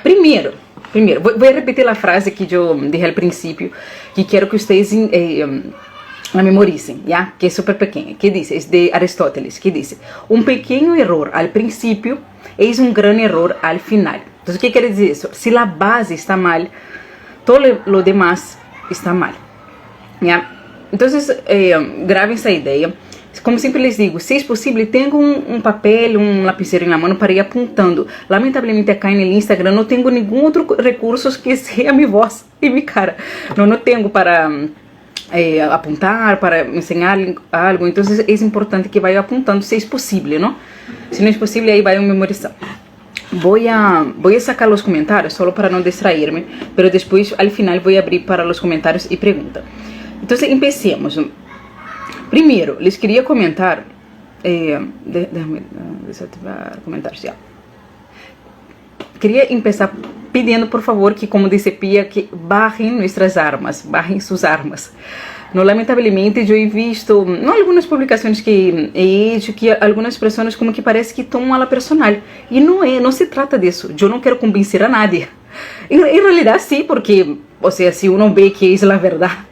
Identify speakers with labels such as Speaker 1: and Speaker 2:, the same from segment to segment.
Speaker 1: Primeiro, vou repetir a frase que eu dije al princípio, que quero que vocês la memoricem, ¿ya? Que é super pequena, que diz, é de Aristóteles, que diz, pequeno error al princípio é gran error al final. Então, o que quer dizer isso? Se a base está mal, todo lo demás está mal, ¿ya? Então, gravem essa ideia. Como sempre les digo, se é possível, tenha papel, lapicero na mão para ir apontando. Lamentavelmente, acá no Instagram não tenho nenhum outro recurso que seja minha voz e minha cara. Não tenho para apontar, para ensinar algo. Então, é importante que vá apontando se é possível, não? Se não é possível, aí vai memorizar. Vou sacar os comentários só para não distrair-me, mas depois, ao final, vou abrir para os comentários e perguntas. Então, empecemos. Primeiro, les queria comentar, déjame desativar comentários, já. Queria começar pedindo, por favor, que, como disse Pia, que barrem nossas armas, barrem suas armas. No, lamentavelmente, eu he visto, algumas publicações que he hecho, que algumas pessoas como que parece que tomam a la personal. E não se trata disso. Eu não quero convencer a nadie. Em realidade, sim, porque, ou seja, se uno vê que é a verdade,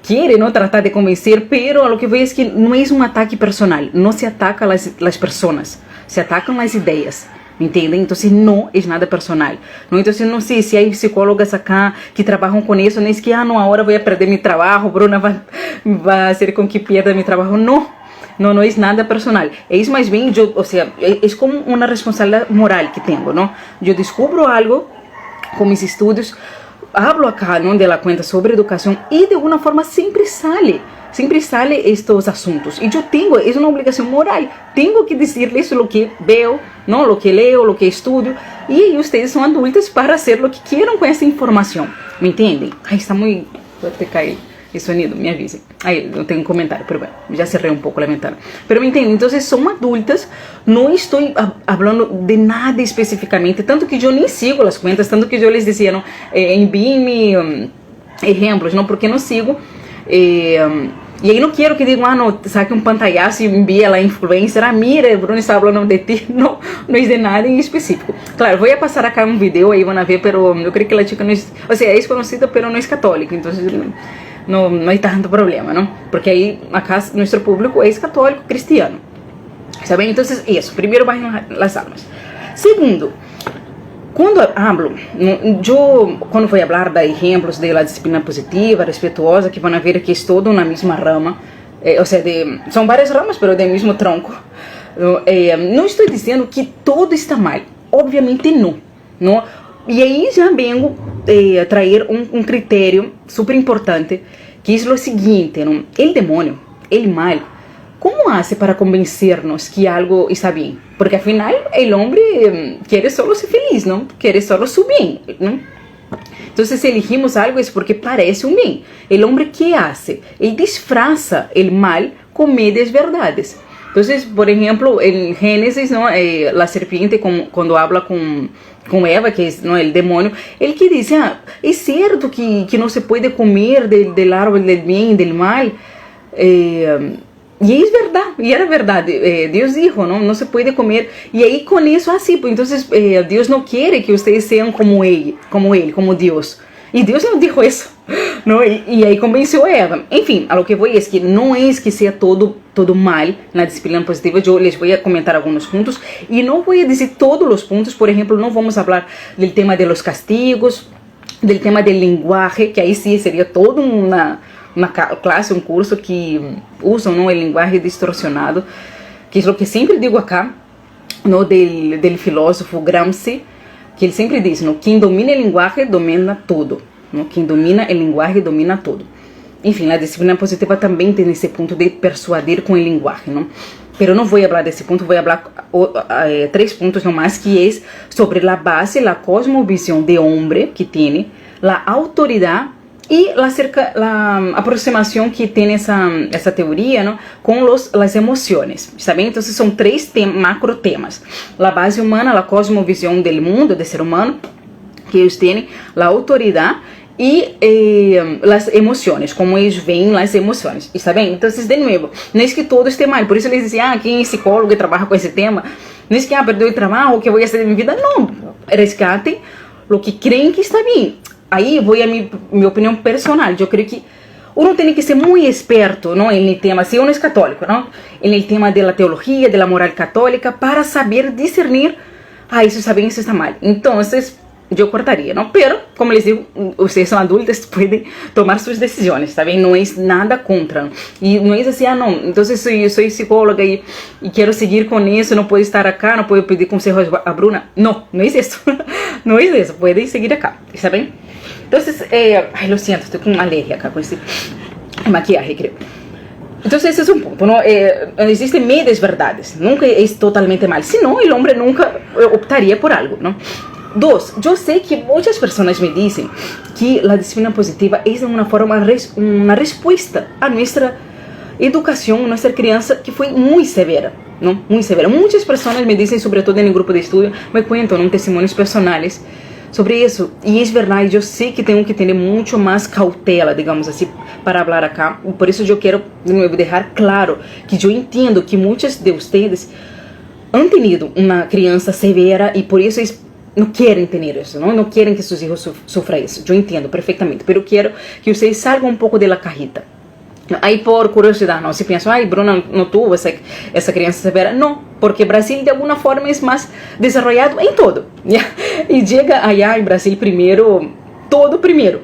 Speaker 1: quiere no tratar de convencer, pero a lo que voy es que no es un ataque personal, no se ataca las personas, se atacan las ideas, ¿me entienden? Entonces no es nada personal, ¿no? Entonces no sé si hay psicólogas acá que trabajan con eso, no es que, no, ahora voy a perder mi trabajo, Bruna va a hacer con que pierda mi trabajo, no es nada personal, es más bien, o sea, es como una responsabilidad moral que tengo, ¿no? Yo descubro algo con mis estudios, hablo acá, ¿no?, de la cuenta sobre educación y de alguna forma siempre sale estos asuntos y yo tengo, es una obligación moral, tengo que decirles lo que veo, ¿no?, lo que leo, lo que estudio y ustedes son adultos para hacer lo que quieran con esa información, ¿me entienden? Ay, está muy, voy a caer el sonido, me avisen. Ahí no tengo comentário, pero bueno, ya cerré un poco la ventana. Pero me entienden, entonces son adultas, no estoy hablando de nada específicamente, tanto que yo ni sigo las cuentas, tanto que yo les decía, ¿no?, envíenme ejemplos, ¿no?, porque no sigo. Y ahí no quiero que digan, no, saque un pantallazo y envíe a la influencer, mira, Bruno está hablando de ti, no es de nada en específico. Claro, voy a pasar acá un video, ahí van a ver, pero yo creo que la chica no es, o sea, es conocida, pero no es católica, entonces no hay tanto problema, ¿no? Porque ahí acá nuestro público es católico cristiano, ¿saben? Entonces, eso, primero bajen las armas. Segundo, quando hablo, quando vou falar de exemplos de la disciplina positiva, respetuosa, que vão ver que é todo na mesma rama, ou seja, são várias ramas, mas do mesmo tronco. Não estou dizendo que todo está mal, obviamente não. E aí já vengo a trazer um critério super importante, que é o seguinte, ¿no? El demônio, el mal, como hace para convencernos que algo está bem? Porque afinal o homem quer só ser feliz, não? Quer só su bem, não? Então, se elegimos algo é porque parece um bem. O homem que hace? Ele disfraza o mal com medias verdades. Então, por exemplo, em Gênesis, não, a serpiente quando habla com Eva, que é, não, o demônio, ele que diz, é certo que não se pode comer del árbol del bem e del mal, e é verdade, e era verdade, Deus dijo, não se pode comer, e aí com isso, assim, então Deus não quer que vocês sejam como ele, como Deus, e Deus não dijo isso, não? E aí convenceu Eva. Enfim, a lo que vou é que não é que seja todo mal na disciplina positiva. Eu les vou comentar alguns pontos e não vou dizer todos os pontos. Por exemplo, não vamos falar do tema de los castigos, do tema del lenguaje, que aí sim seria toda uma classe, um curso que usam, não, o linguagem distorcionado, que é o que sempre digo acá, no, del filósofo Gramsci, que ele sempre diz, no, quem domina a linguagem domina tudo, no, quem domina a linguagem domina tudo. Enfim, a disciplina positiva também tem esse ponto de persuadir com a linguagem, não? Pero não vou falar desse ponto, vou falar 3 pontos nomás, que é sobre a base, a cosmovisión de homem que tem, a autoridade e a aproximação que tem essa teoria, ¿no?, com as emoções, está bem? Então, são 3 macro temas: a base humana, a cosmovisión del mundo, do ser humano, que eles têm, a autoridade e as emoções, como eles veem as emoções, está bem? Então, de novo, não é que todo esteja mal, por isso eles dizem, quem é psicólogo e trabalha com esse tema, No es que, perdí el trabajo, ¿qué voy a hacer de mi vida? No, rescaten lo que creen que está bien. Ahí voy a mi opinión personal. Yo creo que uno tiene que ser muy experto, ¿no? En el tema, si uno es católico, ¿no? En el tema de la teología, de la moral católica, para saber discernir, eso está bien, eso está mal. Entonces, yo cortaría, ¿no? Pero, como les digo, ustedes son adultos, pueden tomar sus decisiones, ¿está bien? No es nada contra, ¿no? Y no es así, no, entonces soy psicóloga y quiero seguir con eso, no puedo estar acá, no puedo pedir consejos a Bruna. No, no es eso, no es eso, pueden seguir acá, ¿está bien? Entonces, lo siento, estoy con alergia acá con este maquillaje, creo. Entonces ese es un punto, ¿no? Existen medias verdades, nunca es totalmente mal, si no, el hombre nunca optaría por algo, ¿no? Dos, yo sé que muchas personas me dicen que la disciplina positiva es una forma, una respuesta a nuestra educación, nuestra crianza que fue muy severa, ¿no? Muy severa. Muchas personas me dicen, sobre todo en el grupo de estudio, me cuentan, ¿no? Testimonios personales sobre eso, y es verdad, yo sé que tengo que tener mucho más cautela, digamos así, para hablar acá. Por eso yo quiero de nuevo dejar claro que yo entiendo que muchas de ustedes han tenido una crianza severa y por eso no quieren tener eso, ¿no? No quieren que sus hijos sufran eso. Yo entiendo perfectamente, pero quiero que ustedes salgan un poco de la cajita. Aí por curiosidade, não se pensa, Bruna não tuvo essa criança severa. Não, porque Brasil de alguma forma é mais desenvolvido em todo. E chega allá em Brasil primeiro, todo primeiro,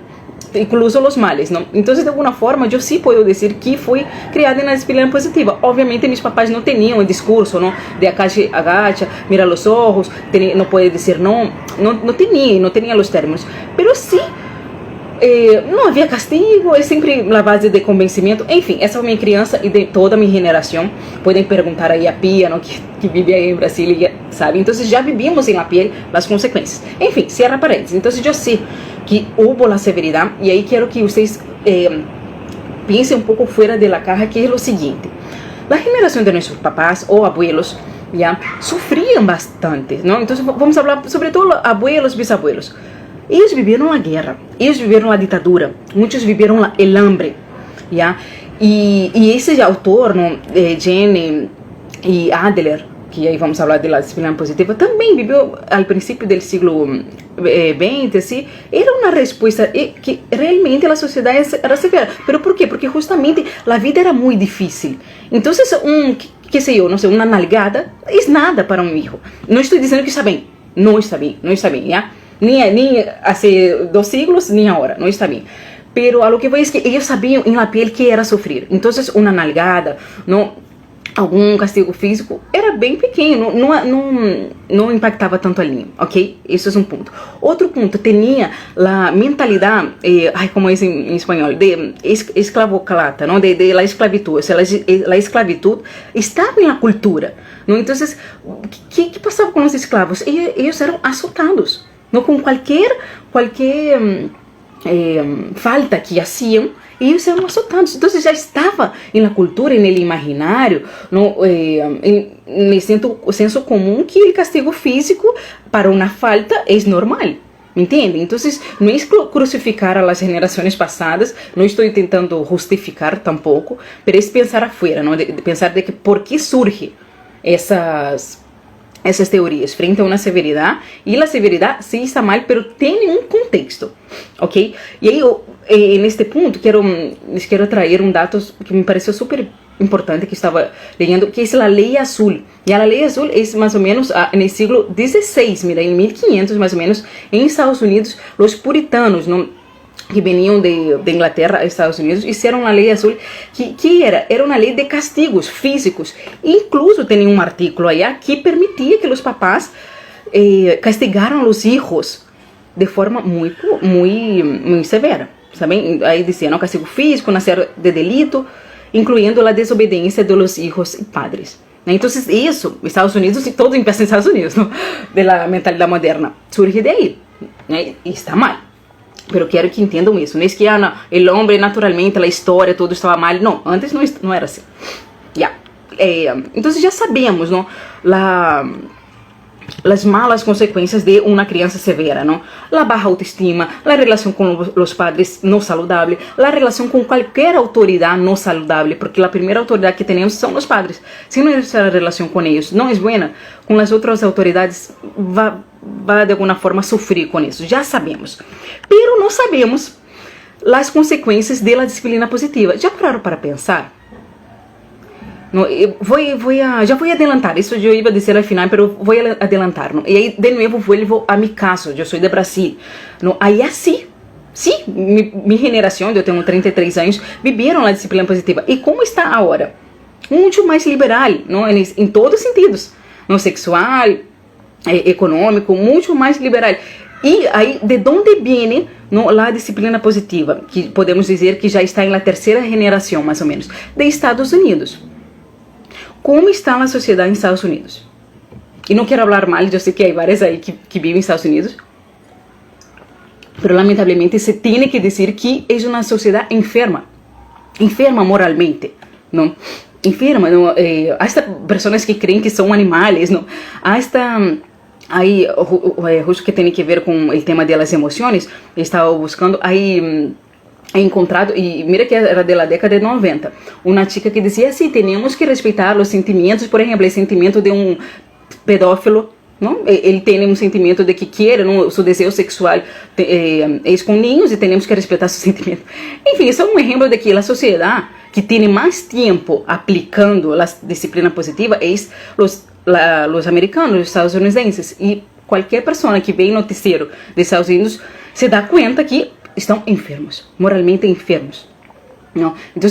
Speaker 1: incluso os males, não? Então, de alguma forma, eu sim posso dizer que fui criada na disciplina positiva. Obviamente, meus papais não tinham o discurso, não? De agacha, mira os olhos, não pode dizer não, não tinha os termos. Mas sim, não havia castigo, é sempre na base de convencimento. Enfim, essa foi minha criança e de toda a minha geração. Podem perguntar aí a Pia, não, que vive aí em Brasília, sabe? Então, já vivíamos em la piel as consequências. Enfim, cierra parênteses. Então, eu sei que houve a severidade e aí quero que vocês pensem um pouco fora da caja, que é o seguinte. A geração de nossos papás ou abuelos já sofriam bastante, não? Então, vamos falar sobre todo abuelos, bisabuelos. Ellos vivieron la guerra, ellos vivieron la dictadura, muchos vivieron el hambre, ¿ya? Y ese autor, ¿no? Jenny y Adler, que ahí vamos a hablar de la disciplina positiva, también vivió al principio del siglo XX, ¿sí? Era una respuesta que realmente la sociedad era severa. ¿Pero por qué? Porque justamente la vida era muy difícil. Entonces, qué sé yo, no sé, una nalgada es nada para un hijo. No estoy diciendo que está bien, no está bien, ¿ya? Ni hace 2 siglos, ni ahora, no está bien. Pero a lo que voy es que ellos sabían en la piel que era sufrir. Entonces, una nalgada, ¿no? Algún castigo físico era bem pequeno, não impactava tanto al niño, ¿ok? Eso es un punto. Otro punto, tenía la mentalidad, como es en español, de esclavocrata, ¿no? De la esclavitud. O sea, la esclavitud estaba en la cultura, ¿no? Entonces, ¿qué pasaba con los esclavos? Ellos eran azotados, ¿no? Con cualquier falta que hacían, ellos eran azotados. Entonces ya estaba en la cultura, en el imaginario, ¿no? En el senso común, que el castigo físico para una falta es normal. ¿Me entienden? Entonces, no es crucificar a las generaciones pasadas, no estoy intentando justificar tampoco, pero es pensar afuera, ¿no? De pensar de que por qué surge essas teorias frente a uma severidade, e a severidade sim está mal, pero tem um contexto, ok? E aí, neste ponto, les quero trazer dado que me pareceu super importante, que estava leyendo, que é a Lei Azul. E a Lei Azul é mais ou menos no século XVI, mira, em 1500 mais ou menos, em Estados Unidos, os puritanos, não, que veniam de Inglaterra a Estados Unidos, fizeram uma lei azul que era uma lei de castigos físicos. Incluso tinha um artículo aí que permitia que os papás castigaram os filhos de forma muito severa, sabe? Aí dizia, não, castigo físico, nascer de delito, incluindo a desobediência dos filhos e padres. Então, isso, Estados Unidos, e todo empieza em Estados Unidos, não? Da mentalidade moderna, surge de aí, né? E está mal. Pero quero que entendam isso. Não é que o homem naturalmente, a história, tudo estava mal. Não, antes não era assim. Então já sabemos, não? las malas consecuencias de una crianza severa, ¿no? La baja autoestima, la relación con los padres no saludable, la relación con cualquier autoridad no saludable, porque la primera autoridad que tenemos son los padres. Si nuestra relación con ellos no es buena, con las otras autoridades va de alguna forma a sufrir con eso, ya sabemos. Pero no sabemos las consecuencias de la disciplina positiva. ¿Ya pararon para pensar? No, já vou adelantar, isso eu ia dizer ao final, mas vou adelantar. No? E aí, de novo, vuelvo a mi caso, eu sou de Brasil. No? Aí assim, sim, minha geração, eu tenho 33 anos, viveram a disciplina positiva. E como está agora? Muito mais liberal, no? Em todos os sentidos. No sexual, econômico, muito mais liberal. E aí, de onde vem a disciplina positiva? Que podemos dizer que já está na terceira geração, mais ou menos, de Estados Unidos. Como está a sociedade nos Estados Unidos? E não quero falar mal, eu sei que há várias aí que vivem nos Estados Unidos, mas lamentavelmente se tem que dizer que é uma sociedade enferma moralmente, não? Enferma, não? Hasta pessoas que creem que são animais, não? Hasta aí, justo que tem que ver com o tema das emoções, estava buscando aí. He encontrado, y mira que era de la década de 90, una chica que decía, sí, tenemos que respetar los sentimientos, por ejemplo, el sentimiento de un pedófilo, ¿no? Él tiene un sentimiento de que quiere, ¿no? Su deseo sexual es con niños y tenemos que respetar sus sentimientos. Enfim, isso é um exemplo de que a sociedade que tem mais tempo aplicando a disciplina positiva é os americanos, os estadunidenses. E qualquer pessoa que vê noticiero de Estados Unidos se dá conta que estão enfermos, moralmente enfermos, não? Então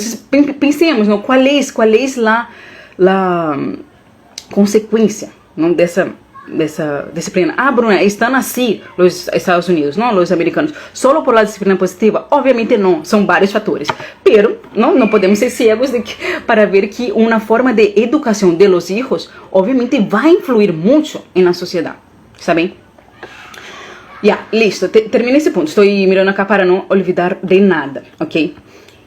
Speaker 1: pensemos, não? Qual é a consequência, não? dessa disciplina. Bruna, estão assim os Estados Unidos, não? Os americanos, só por la disciplina positiva? Obviamente não, são vários fatores, pero não podemos ser cegos para ver que uma forma de educação de los hijos, obviamente, vai influir muito na sociedade, sabem? Listo, termina esse ponto. Estou mirando acá para não olvidar de nada, ok?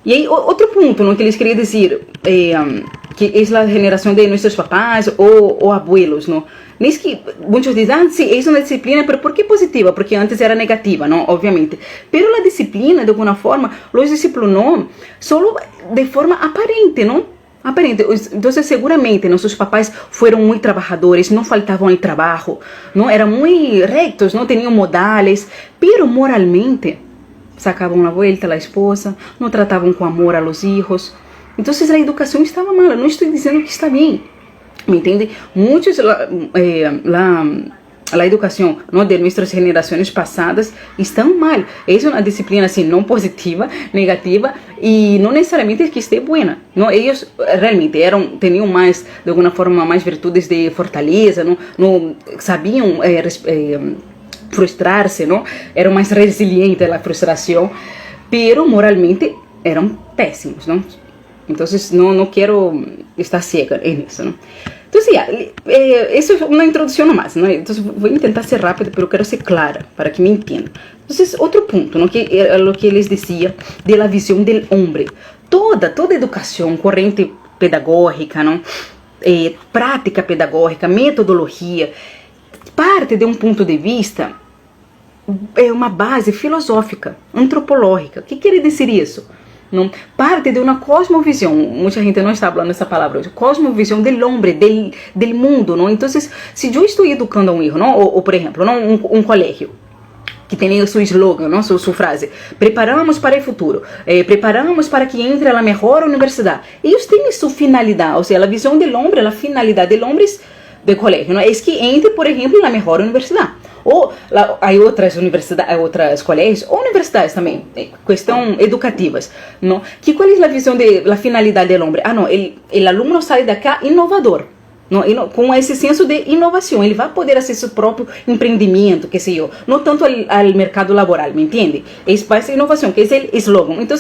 Speaker 1: E aí, outro ponto, ¿no? Que les queria dizer, que é a geração de nossos papás ou abuelos, não? Nes que muitos dizem, sim, é uma disciplina, mas por que positiva? Porque antes era negativa, não? Obviamente. Pero a disciplina, de alguma forma, los disciplinou só de forma aparente, não? Aparente. Então, seguramente, nossos papais foram muito trabalhadores, não faltavam ao trabalho, não eram muito rectos, não tinham modales, pero moralmente sacavam a volta a esposa, não tratavam com amor a los hijos. Então, a educação estava mal. Não estou dizendo que está bem, me entende? Muitos a educação, não, de nossas gerações passadas estão mal. É uma disciplina assim não positiva, negativa, e não necessariamente que esteja boa. Não, eles realmente tinham mais, de alguma forma, mais virtudes de fortaleza, não sabiam frustrar-se, não, eram mais resilientes à frustração, pero moralmente eram péssimos, não? Então, não quero estar cega nisso, não? Então, isso é uma introdução mais, não? Então, vou tentar ser rápida, mas quero ser clara para que me entendam. Então, outro ponto, não? Que é o que eles diziam de la visão do homem. Toda educação, corrente pedagógica, não? Prática pedagógica, metodologia, parte de um ponto de vista, é uma base filosófica, antropológica. O que quer dizer isso? Não? Parte de uma cosmovisão, muita gente não está falando essa palavra hoje, cosmovisão do homem, do mundo, não? Então, se eu estou educando um filho, não? Ou por exemplo, não? Um colégio que tem o seu slogan, não? Sua frase, preparamos para o futuro, preparamos para que entre a melhor universidade. Eles têm sua finalidade, ou seja, a visão do homem, a finalidade do homem do colégio, não? É que entre, por exemplo, na melhor universidade. Ou há outras universidades, outros colégios, ou universidades também, questão educativas, não? Que qual é a visão da finalidade do homem? Não, o aluno sai daqui inovador, não? Com esse senso de inovação, ele vai poder fazer seu próprio empreendimento, que sei eu, não tanto ao mercado laboral, me entende? Vai ser inovação, que é o slogan. Então,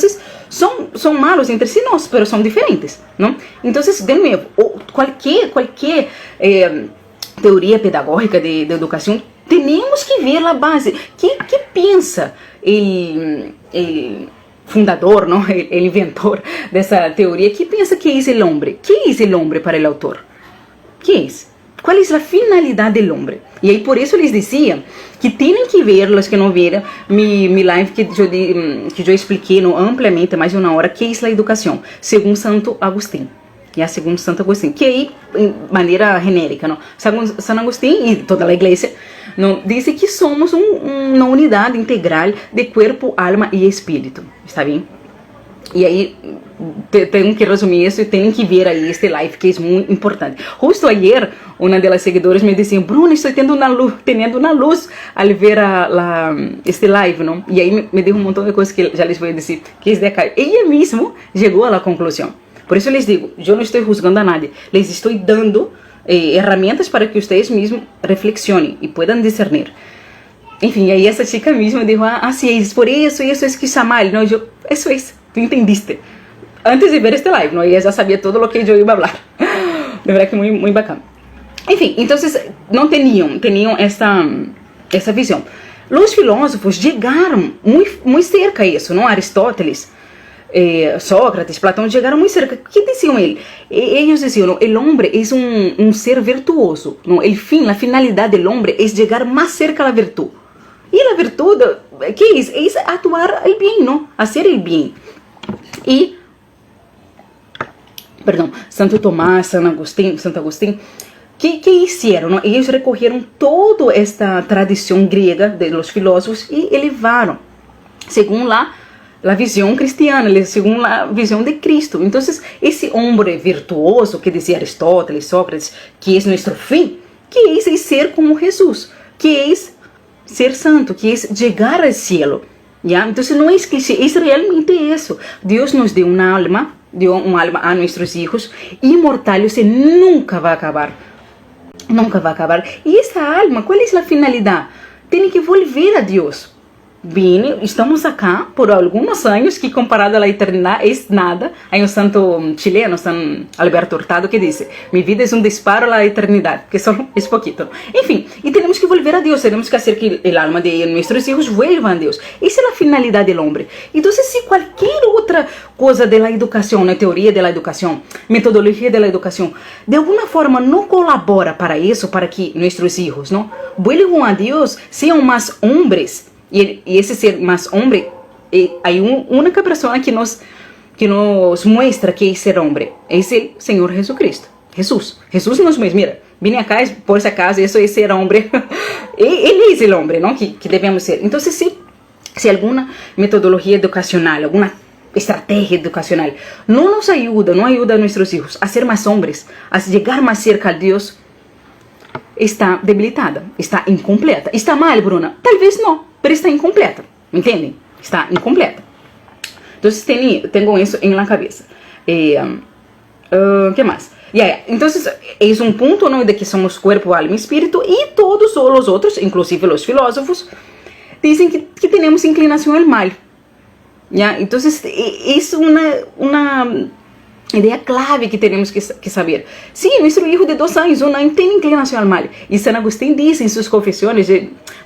Speaker 1: são malos entre si, não, mas são diferentes, não? Então, de novo, qualquer teoria pedagógica de educação, temos que ver a base. Que pensa o fundador, não? O inventor dessa teoria? Que pensa que é o homem? Que é o homem para o autor? Que é isso? qual é a finalidade do homem. E aí por isso eles diziam que têm que ver, os que não viram, mi live que eu expliquei amplamente, mais de uma hora, que é a educação, segundo Santo Agostinho. Segundo Santo Agostinho, que aí, de maneira genérica, não? San Agustín e toda a igreja não, diz que somos uma unidade integral de corpo, alma e espírito, está bem? E aí, tenho que resumir isso e tenho que ver aí este live, que é muito importante. Justo ayer, uma das seguidoras me disse, Bruno, estou tendo uma luz al ver este live, não? E aí me deu um montão de coisas que já les vou dizer, que é de acá. Ela mesmo chegou à conclusão. Por isso les digo, eu não estou juzgando a nadie, les estou dando herramientas para que vocês mesmos reflexionem e puedan discernir. Enfim, aí essa chica mesmo dijo, sim, é por isso é que chamar. Não, isso é, tu entendiste. Antes de ver este live, não, ella já sabia todo o que eu ia falar. De verdade que muito, muito bacana. Enfim, então não tinham essa visão. Os filósofos chegaram muito cerca a isso, não? Aristóteles, Sócrates, Platão chegaram muito cerca. O que diziam eles? Eles diziam, o homem é um ser virtuoso. Não? A finalidade do homem é chegar mais cerca da virtude. E a virtude, que é? É atuar o bem, não? Fazer o bem. E, perdão, Santo Tomás, Santo Agostinho, que fizeram? Não? Eles recorreram toda esta tradição grega dos filósofos e elevaram, segundo a visão cristiana, segundo a visão de Cristo. Então, esse homem virtuoso que dizia Aristóteles, Sócrates, que é nosso fim, que é ser como Jesus, que é ser santo, que é chegar ao cielo. ¿Ya? Entonces no es cliché, es realmente eso. Dios nos dio un alma a nuestros hijos inmortal, o sea, nunca va a acabar. Nunca va a acabar. Y esa alma, ¿cuál es la finalidad? Tiene que volver a Dios. Bien, estamos acá por algunos años que comparado a la eternidad es nada. Hay un santo chileno, San Alberto Hurtado, que dice, mi vida es un disparo a la eternidad, que solo es poquito. En fin, y tenemos que volver a Dios, tenemos que hacer que el alma de nuestros hijos vuelva a Dios. Esa es la finalidad del hombre. Entonces, si cualquier otra cosa de la educación, la teoría de la educación, metodología de la educación, de alguna forma no colabora para eso, para que nuestros hijos, ¿no?, vuelvan a Dios, sean más hombres. Y ese ser más hombre, hay una única persona que nos muestra que es ser hombre, es el Señor Jesucristo. Jesús nos muestra, mira, vine acá por si acaso, eso es ser hombre. Él es el hombre, ¿no?, que debemos ser. Entonces, si alguna metodología educacional, alguna estrategia educacional no nos ayuda, no ayuda a nuestros hijos a ser más hombres, a llegar más cerca a Dios, está debilitada, está incompleta. ¿Está mal, Bruna? Tal vez no, pero está incompleta, ¿me entienden? Está incompleta. Entonces tengo eso en la cabeza. ¿Qué más? Entonces es un punto, ¿no?, de que somos cuerpo, alma y espíritu, y todos los otros, inclusive los filósofos, dicen que tenemos inclinación al mal. ¿Ya? Entonces es una idea clave que tenemos que saber. Sí, nuestro hijo de 2 años, 1 año, tiene inclinación al mal. Y San Agustín dice en sus confesiones,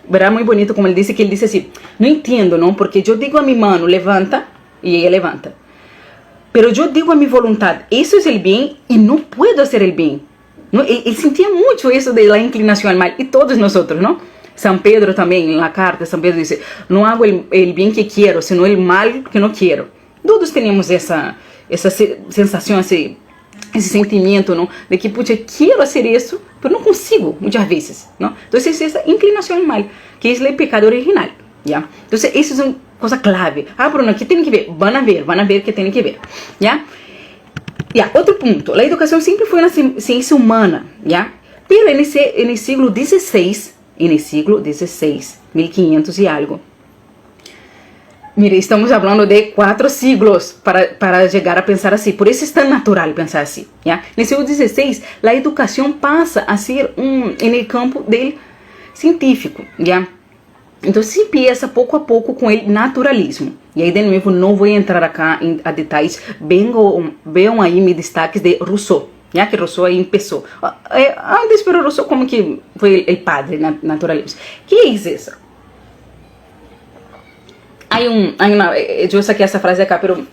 Speaker 1: verá muy bonito como él dice así, no entiendo, ¿no?, porque yo digo a mi mano, levanta, y ella levanta. Pero yo digo a mi voluntad, eso es el bien, y no puedo hacer el bien. ¿No? Él sentía mucho eso de la inclinación al mal, y todos nosotros, ¿no? San Pedro también, en la carta, San Pedro dice, no hago el bien que quiero, sino el mal que no quiero. Todos tenemos esa sensação, esse sentimento, não, de que, puxa, quero fazer isso, mas não consigo, muitas vezes, não? Então, essa inclinação ao mal, que é o pecado original, já? Então, isso é uma coisa clave. Bruno, que tem que ver? Van a ver que tem que ver, já? Outro ponto, a educação sempre foi uma ciência humana, já? Pero no século XVI, 1500 e algo, mire, estamos falando de 4 siglos para chegar a pensar assim. Por isso é tão natural pensar assim. ¿Ya? No século XVI, a educação passa a ser no campo do científico. ¿Ya? Então, se empieza pouco a pouco com o naturalismo. E aí, de novo, não vou entrar acá a detalhes. Vejam aí meus destaques de Rousseau. ¿Ya? Que Rousseau aí começou. Antes, pero Rousseau como que foi o padre naturalismo. Que é isso? Eu saquei essa frase acá, pero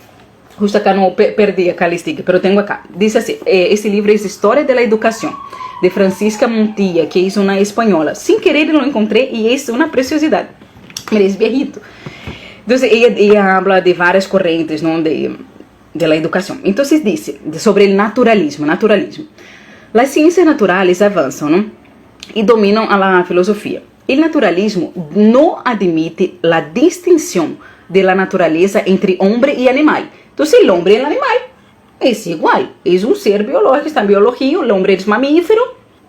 Speaker 1: justo acá não perdi acá a listica, pero tenho acá. Diz assim, esse livro é História da Educação. de Francisca Montilla, que es una española. Sin querer lo encontré y es una preciosidad. Mira, es viejito. Entonces ella habla de varias corrientes, ¿no? de la educación. Entonces dice sobre el naturalismo. Las ciencias naturales avanzan, ¿no? Y dominan a la filosofía. El naturalismo no admite la distinción de la naturaleza entre hombre y animal. Entonces el hombre y el animal es igual, es un ser biológico, está en biología, el hombre es mamífero,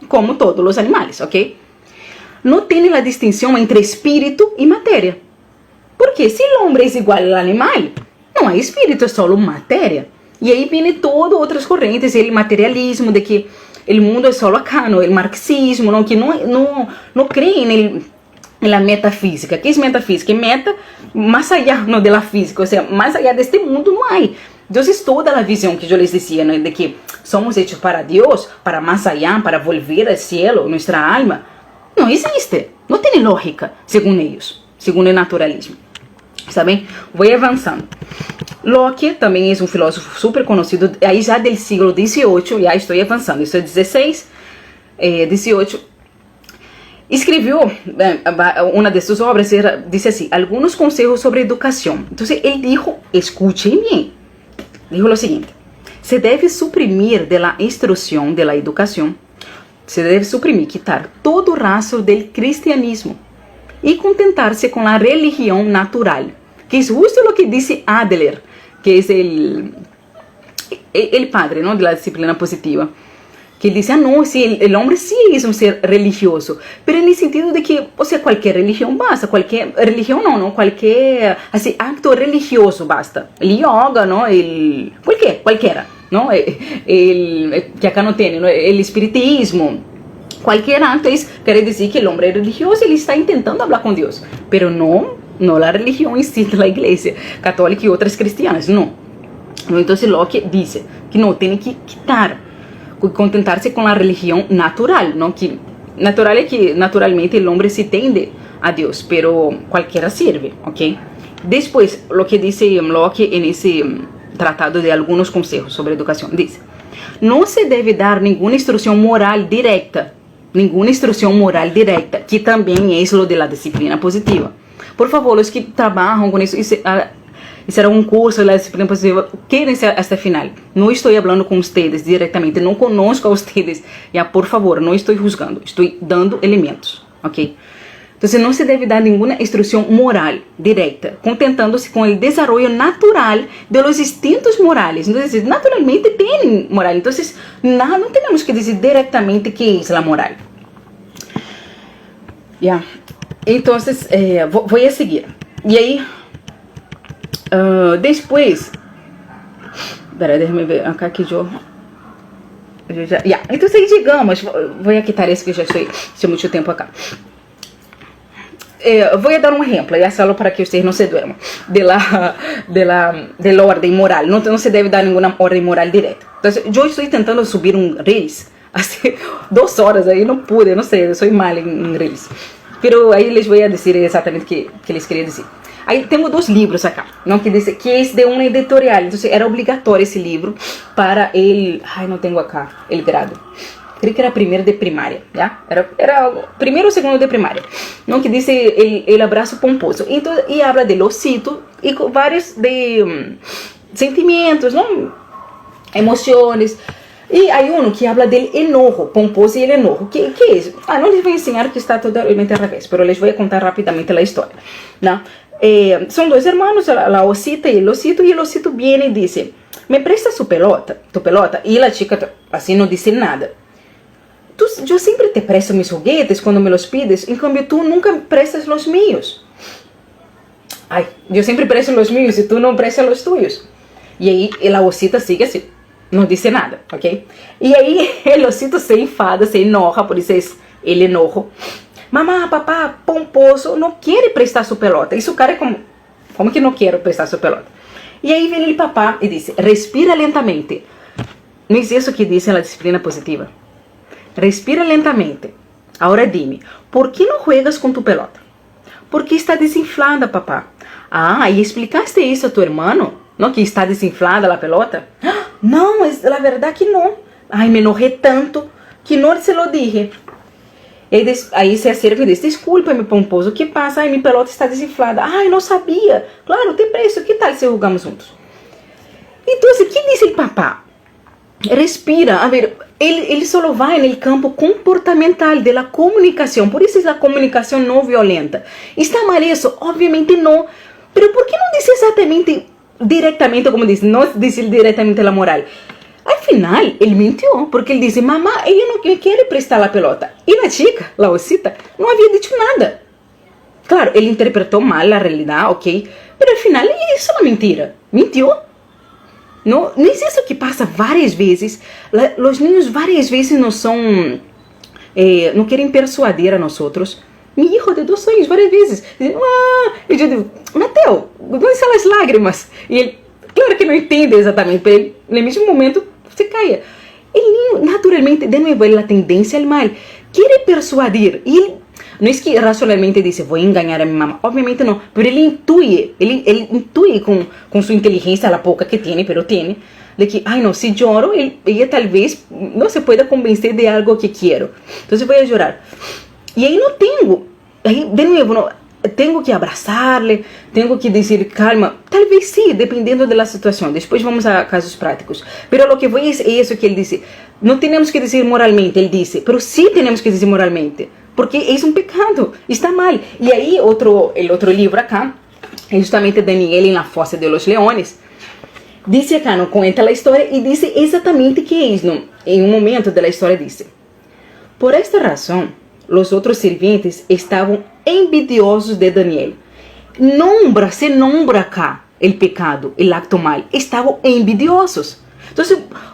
Speaker 1: como todos los animales, ¿ok? No tiene la distinción entre espíritu y materia. Porque si el hombre es igual al animal, no hay espíritu, es solo materia. Y ahí viene todo otras corrientes, el materialismo, de que el mundo es solo acá, ¿no? El marxismo, ¿no? Que no cree en la metafísica. ¿Qué es metafísica? Meta más allá, ¿no? De la física, o sea, más allá de este mundo no hay. Entonces toda la visión que yo les decía, ¿no? De que somos hechos para Dios, para más allá, para volver al cielo, nuestra alma, no existe, no tiene lógica, según ellos, según el naturalismo. ¿Saben? Voy avanzando. Locke también es un filósofo súper conocido, ahí ya del siglo XVIII, ya estoy avanzando, esto es 16, 18. Escribió una de sus obras, dice así, algunos consejos sobre educación. Entonces él dijo, escuchen bien, dijo lo siguiente: se debe suprimir de la instrucción de la educación, se debe suprimir, quitar todo rastro del cristianismo y contentarse con la religión natural, que es justo lo que dice Adler, que es el padre, ¿no? De la disciplina positiva, que dice, no, sí, el hombre sí es un ser religioso, pero en el sentido de que, o sea, cualquier religión basta, cualquier religión no, cualquier así, acto religioso basta, el yoga, ¿no? Cualquiera, ¿no? Que acá no tiene, ¿no? El espiritismo, cualquier acto quiere decir que el hombre es religioso y él está intentando hablar con Dios, pero no la religión en sí de la iglesia católica y otras cristianas, no. Entonces Locke dice que no, tiene que quitar, contentarse con la religión natural, ¿no? Que natural es que naturalmente el hombre se tiende a Dios, pero cualquiera sirve, ¿ok? Después, lo que dice Locke en ese tratado de algunos consejos sobre educación, dice, no se debe dar ninguna instrucción moral directa, que también es lo de la disciplina positiva. Por favor, los que trabajan con eso, hicieron un curso de la disciplina positiva, quédense hasta el final. No estoy hablando con ustedes directamente, no conozco a ustedes, ya, por favor, no estoy juzgando, estoy dando elementos, ¿ok? Entonces no se debe dar ninguna instrucción moral directa, contentándose con el desarrollo natural de los instintos morales. Entonces, naturalmente tienen moral, entonces no tenemos que decir directamente qué es la moral. Ya, entonces voy a seguir. Y ahí, después, espera, déjame ver acá que yo ya, entonces digamos, voy a quitar eso que ya estoy mucho tiempo acá. Voy a dar un ejemplo, ya solo para que ustedes no se duerman, de la orden moral. No se debe dar ninguna orden moral directa. Entonces, yo estoy intentando subir un Reels hace 2 horas, ahí no pude, no sé, soy mal en Reels. Pero ahí les voy a decir exactamente que les quería decir. Ahí tengo 2 libros acá, ¿no? Que dice que es de una editorial, entonces era obligatorio ese libro para no tengo acá el grado. Creo que era primero de primaria, ¿ya? Era primero o segundo de primaria, ¿no? Que dice el abrazo pomposo. Entonces, y habla del osito y con varios sentimientos, ¿no? Emociones. Y hay uno que habla del enojo, pomposo y el enojo. ¿Qué es? No les voy a enseñar, que está totalmente al revés, pero les voy a contar rápidamente la historia, ¿no? Son 2 hermanos, la osita y el osito viene y dice, ¿me prestas tu pelota? Y la chica así no dice nada. Yo siempre te presto mis juguetes cuando me los pides, en cambio tú nunca prestas los míos. Ay, yo siempre presto los míos y tú no prestas los tuyos. Y ahí la osita sigue así, no dice nada, ¿ok? Y ahí el osito se enfada, se enoja, por eso es el enojo. Mamá, papá, pomposo, no quiere prestar su pelota. Y su cara es como que no quiero prestar su pelota. Y ahí viene el papá y dice, respira lentamente. ¿No es eso que dice la disciplina positiva? Respira lentamente. Ahora dime, ¿por qué no juegas con tu pelota? Porque está desinflada, papá. ¿Y explicaste eso a tu hermano? ¿No? Que está desinflada la pelota. No, es la verdad que no. Ay, me enojé tanto. que no se lo dije. Aí se acerca e diz, desculpa-me, pomposo, o que passa? Ai, minha pelota está desinflada. Ai, não sabia. Claro, tem preço, que tal se jogamos juntos? Então, o que diz o papá? Respira, a ver, ele só vai no campo comportamental da comunicação, por isso é a comunicação não violenta. Está mal isso? Obviamente não, mas por que não diz exatamente, diretamente, como diz, não diz diretamente a moral? Afinal, ele mentiu, porque ele disse, mamá, ela não quer prestar a pelota. E a chica, a osita, não havia dito nada. Claro, ele interpretou mal a realidade, ok, mas afinal, isso é uma mentira. Mentiu. Não é isso que passa várias vezes. Os niños várias vezes não são, não querem persuadir a nós outros. Meu filho de 2 anos, várias vezes. E eu digo, Mateo, onde estão as lágrimas? E ele, claro que não entende exatamente, mas ele, no mesmo momento, se caia. Ele, naturalmente, de novo, a tendência ao mal. Quer persuadir. E ele, não é que racionalmente diz, vou enganar a minha mamãe. Obviamente não. Mas ele intui com sua inteligência, a pouca que tem, pero tem, de que, ai não, se choro, ela talvez não se pueda convencer de algo que quero. Então, vou chorar. E aí não tenho, aí, de novo, não, tenho que abraçar-lhe, tenho que dizer, calma, talvez sim, dependendo da situação. Depois vamos a casos práticos. Pero o que vou é isso que ele disse. Não temos que dizer moralmente, ele disse, pero sim temos que dizer moralmente. Porque é um pecado, está mal. E aí, outro livro acá, é justamente Daniel na Fossa de los Leones, disse acá, não conta a história e disse exatamente que é isso. Em um momento da história disse, por esta razão, os outros serventes estavam envidiosos de Daniel. Se nombra acá o pecado, o acto mal, estavam envidiosos. Então,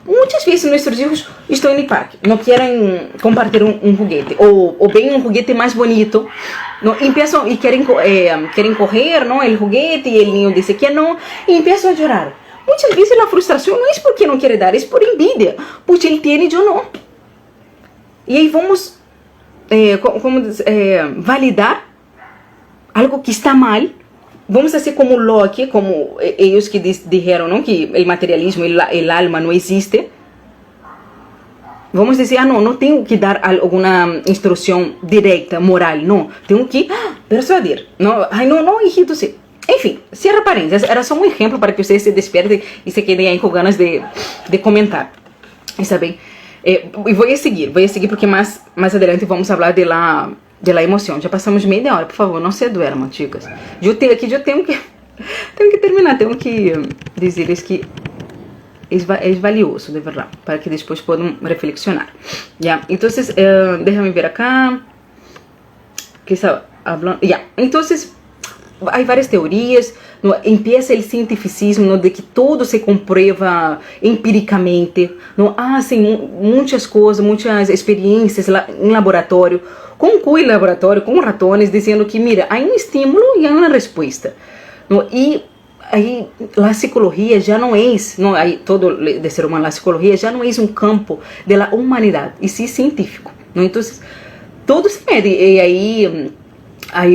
Speaker 1: muitas vezes nossos filhos estão no parque, não querem compartilhar um juguete, ou bem um juguete mais bonito, não, empiezam, e querem correr, não, o juguete, e o niño diz que não, e empiezam a chorar. Muitas vezes a frustração não é porque não quer dar, é por envidia, porque ele tem e eu não. E aí vamos validar algo que está mal. Vamos fazer como Locke, como eles que disseram, não, que o materialismo e o alma não existe. Vamos dizer, não tenho que dar alguma instrução direta, moral, não. Tenho que persuadir. Não, hijito, sim. Enfim, cierra parênteses. Era só um exemplo para que vocês se despertem e se quedem aí com ganas de comentar. Está bem? E vou seguir porque mais adelante vamos falar de la emoção. Já passamos meia hora, por favor, não se duermam, chicas. Eu tenho que terminar, tenho que dizer-lhes que é valioso, de verdade, para que depois possam reflexionar. Ya, então, déjame ver acá. Que está hablando. Ya, então, há várias teorias. Empieza o cientificismo, de que tudo se comprueba empiricamente. Hacen muitas coisas, muitas experiências em laboratório, com laboratório, com ratones, dizendo que, mira, há estímulo e há uma resposta. E aí a psicologia já não é, todo de ser humano, a psicologia já não é um campo da humanidade, e sim científico. Então, tudo se mede. E aí há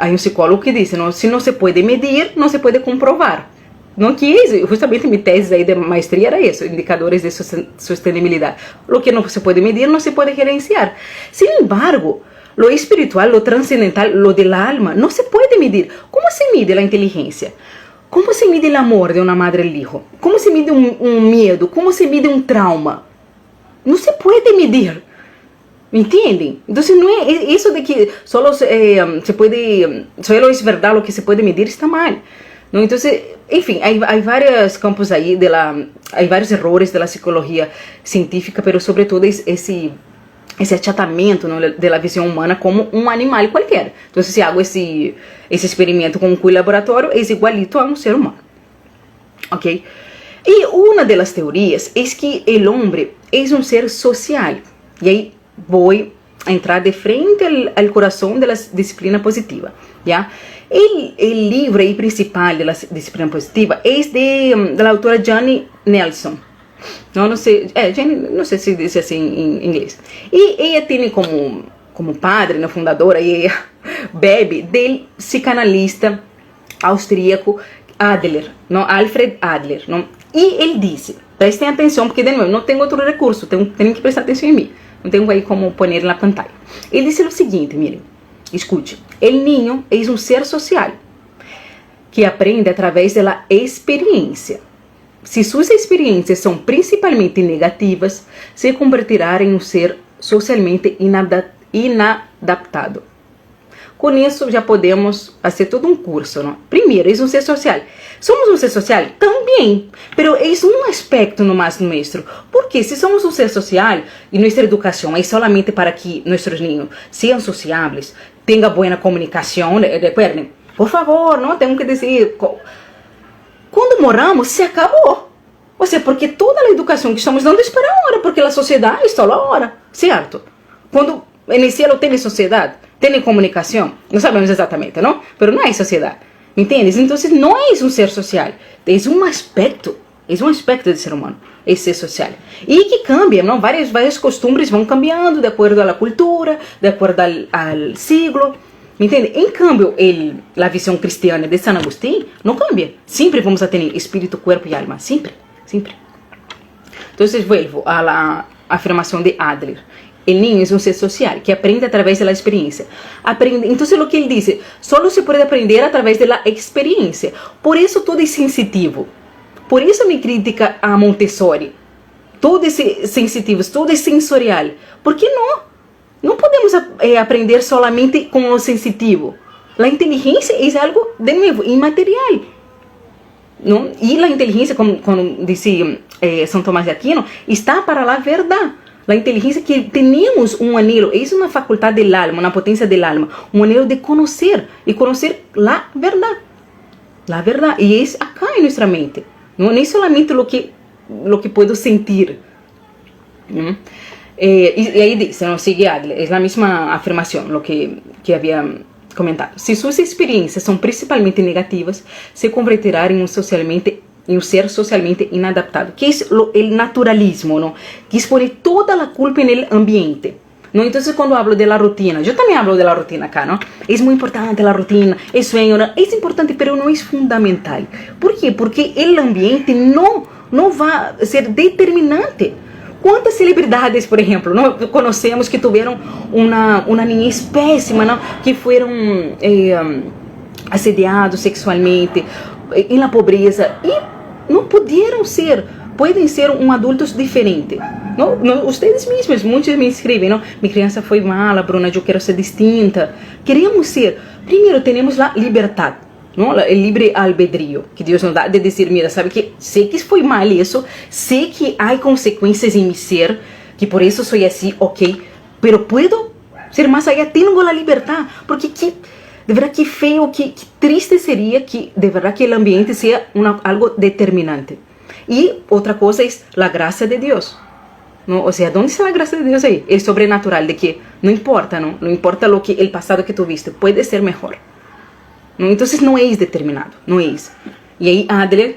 Speaker 1: um psicólogo que diz, se não se pode medir, não se pode comprovar. Não, que justamente minha tese aí de maestria era isso, indicadores de sustentabilidade. O que não se pode medir, não se pode gerenciar. Sin embargo, lo espiritual, lo transcendental, lo del alma, não se pode medir. Como se mide a inteligência? Como se mide o amor de uma madre al hijo? Como se mide um medo? Como se mide um trauma? Não se pode medir. ¿Entendem? Então, não é isso de que só se pode, só é verdade o que se pode medir, está mal. Não? Então, enfim, há vários campos aí, há vários erros da psicologia científica, mas sobretudo esse achatamento, não, da visão humana como um animal qualquer. Então, se hago esse experimento com um laboratório, é igualito a um ser humano. Ok? E uma das teorias é que o homem é um ser social. E aí vou entrar de frente ao coração da disciplina positiva, já? O livro aí principal da disciplina positiva é da autora Jane Nelson. Não sei se diz assim em inglês. E ela tem como padre, fundadora, e bebe do psicanalista austríaco Adler, Alfred Adler. E ele disse, Prestem atenção, porque de novo, não tenho outro recurso, tenho que prestar atenção em mim. Não tenho aí como pôr na pantalla. Ele disse o seguinte, miren, escute. El niño es un ser social que aprende a través de la experiencia. Si sus experiencias son principalmente negativas, se convertirá en un ser socialmente inadaptado. Com isso, já podemos fazer todo um curso, não? Primeiro, é um ser social. Somos um ser social? Também, pero é um aspecto nomás nuestro. Porque se somos um ser social e nossa educação é solamente para que nossos niños sejam sociáveis, tenham boa comunicação, recuerden, por favor, não temos que dizer, quando moramos, se acabou. Ou seja, porque toda a educação que estamos dando é para agora, porque a sociedade está lá agora, certo? Quando no cielo tem sociedade, tem comunicação, não sabemos exatamente, não? Mas não é sociedade, entendes? Então não é um ser social, é um aspecto do ser humano, é ser social. E que cambia, não? Várias costumes vão cambiando de acordo à cultura, de acordo ao siglo, entende? Em cambio, a visão cristiana de San Agustín não cambia. Sempre vamos a ter espírito, corpo e alma, sempre. Então, vuelvo a la afirmação de Adler. El niño es un ser social que aprende a través de la experiencia. Entonces lo que él dice, solo se puede aprender a través de la experiencia. Por eso todo es sensitivo. Por eso mi crítica a Montessori. Todo es sensitivo, todo es sensorial. ¿Por qué no? No podemos aprender solamente con lo sensitivo. La inteligencia es algo, de nuevo, inmaterial. ¿No? Y la inteligencia, como dice São Tomás de Aquino, está para la verdad. A inteligência que temos um anelo, é uma faculdade do alma, uma potência do alma, um anelo de conhecer e conhecer a verdade. A verdade, e é acá em nossa mente, não é somente o que posso sentir. E aí diz, não sigue Adler, é a mesma afirmação, o que havia comentado. Se suas experiências são principalmente negativas, se converterá em um ser socialmente inadaptado, que é o naturalismo, ¿no? Que expone toda a culpa no ambiente. ¿No? Então, quando hablo de la rutina, eu também hablo de la rutina acá, ¿no? É muito importante a rutina, é sueño, ¿no? É importante, pero não é fundamental. ¿Por quê? Porque o ambiente não vai ser determinante. Quantas celebridades, por exemplo, não conhecemos que tiveram uma niñez péssima, não? Que foram assediados sexualmente, em la pobreza, e não podem ser adultos diferentes. Não, vocês mesmos, muitos me escrevem, não? Minha criança foi mala, Bruna, eu quero ser distinta. Queremos ser. Primeiro, temos a liberdade, não? O livre albedrío que Deus nos dá de dizer, mira, sabe que sei que foi mal isso, sei que há consequências em meu ser, que por isso sou assim, ok, pero puedo ser mais allá, tenho a liberdade, porque de verdade que feio, que triste seria que de verdade que o ambiente seja algo determinante. E outra coisa é a graça de Deus. Não? Ou seja, onde está a graça de Deus aí? É sobrenatural, de que não importa, não importa o passado que tu viste, pode ser melhor. Não? Então não é determinado, não é isso. E aí Adler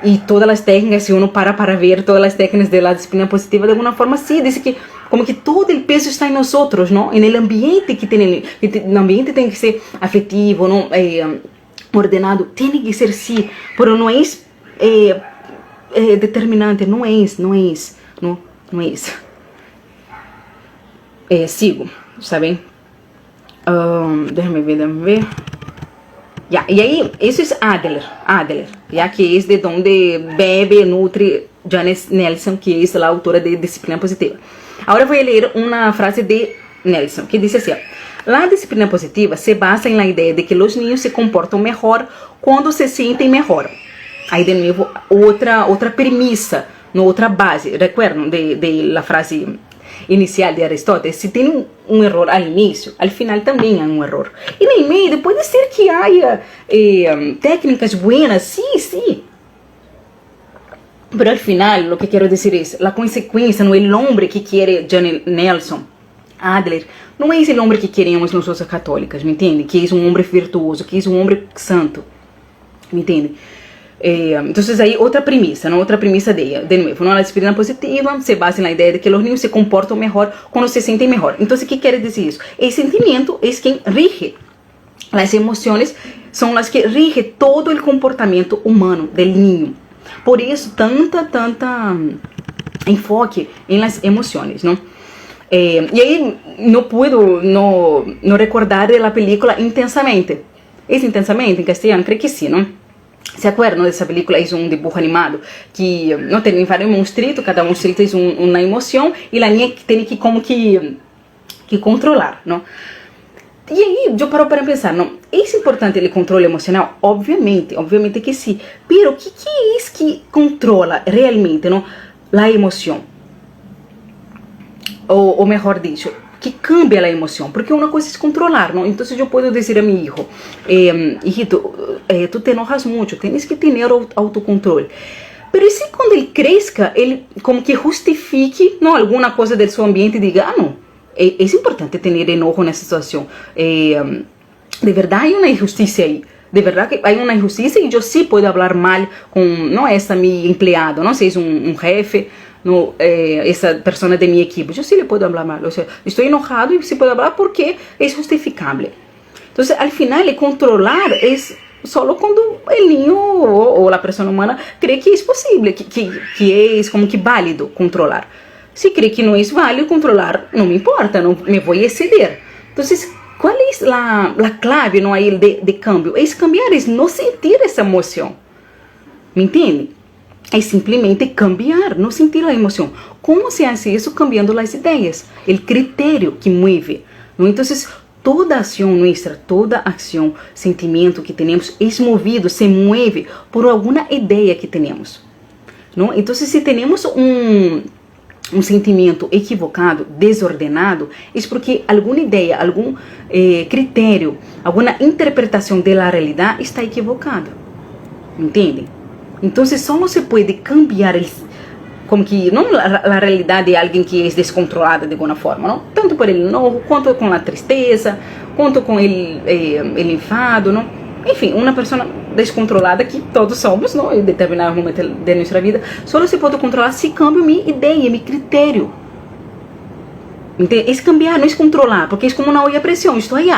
Speaker 1: e todas as técnicas, se uno para ver todas as técnicas da disciplina positiva, de alguma forma sim, diz que como que todo o peso está em nós outros, não? En el ambiente o ambiente tem que ser afetivo, não? Ordenado, tem que ser sim, pero não é determinante, não é isso. Sigo, sabem? Déjame ver. Ya, e aí, isso é Adler, já que é de onde bebe, nutre Janice Nelson, que é a autora de Disciplina Positiva. Agora vou ler uma frase de Nelson, que diz assim: a disciplina positiva se basa na ideia de que os niños se comportam melhor quando se sentem melhor. Aí, de novo, outra premissa, outra base. Recuerdan de la frase inicial de Aristóteles? Se tem um erro ao início, ao final também há um erro. E no meio, pode ser que haja técnicas buenas, sim. Pero al final, lo que quiero decir es, la consecuencia, no el hombre que quiere John Nelson, Adler, não é esse homem que queremos nós católicas, me entende? Que é um homem virtuoso, que é um homem santo, me entende? Então, aí, outra premissa de novo, a disciplina positiva se basa na ideia de que os niños se comportam melhor quando se sentem melhor. Então, o que quer dizer isso? O sentimento é quem rige. As emoções são as que rige todo o comportamento humano del niño. Por isso, tanta enfoque em las emoções, não? E aí, não puedo não recordar da película Intensamente. ¿É Intensamente em castelhano? Creio que sim, não? ¿Se acuerdan dessa película? É um dibujo animado que não tem vários monstruitos, cada monstruito é uma emoção e a niña tem que como que controlar, não? E aí, eu paro para pensar, não, é importante o controle emocional? Obviamente que sim. Pero o que é isso que controla realmente, não, a emoção? Ou melhor dicho, que cambia a emoção, porque uma coisa é controlar, não? Então eu posso dizer a meu filho, hijito, tu te enojas muito, tens que ter autocontrole. Pero e se quando ele cresça, ele como que justifique, não, alguma coisa do seu ambiente e diga, não, é importante ter enojo nessa situação. De verdade há uma injustiça aí. De verdade que há uma injustiça e eu sim posso falar mal com, não, essa meu empregado, não sei se é um jefe, no, essa pessoa de minha equipe, eu sim lhe posso falar mal, ou seja, estou enojado e se pode falar porque é justificável. Então, al final, controlar é só quando o niño ou a pessoa humana crê que é possível, que é como que válido controlar. Se crê que não é válido controlar, não me importa, não me vou exceder. Então, qual é a clave não, aí de cambio? É cambiar, é não sentir essa emoção. Me entende? É simplesmente cambiar, não sentir a emoção. Como se faz isso? Cambiando as ideias, o critério que move. Então, toda ação nossa, toda ação, sentimento que temos é movido, se move por alguma ideia que temos. Não? Então, se temos um sentimento equivocado, desordenado, é porque alguma ideia, algum critério, alguma interpretação da realidade está equivocada. Entende? Então, só se pode cambiar como que não a realidade de alguém que é descontrolada de alguma forma, não? Tanto por ele enojo, quanto com a tristeza, quanto com ele enfado, não? Enfim, uma pessoa descontrolada que todos somos, não? Em determinado momento de nossa vida, só se pode controlar se cambio minha ideia, meu critério. Entende? É cambiar, não é controlar, porque é como uma olla a pressão. Estou aí,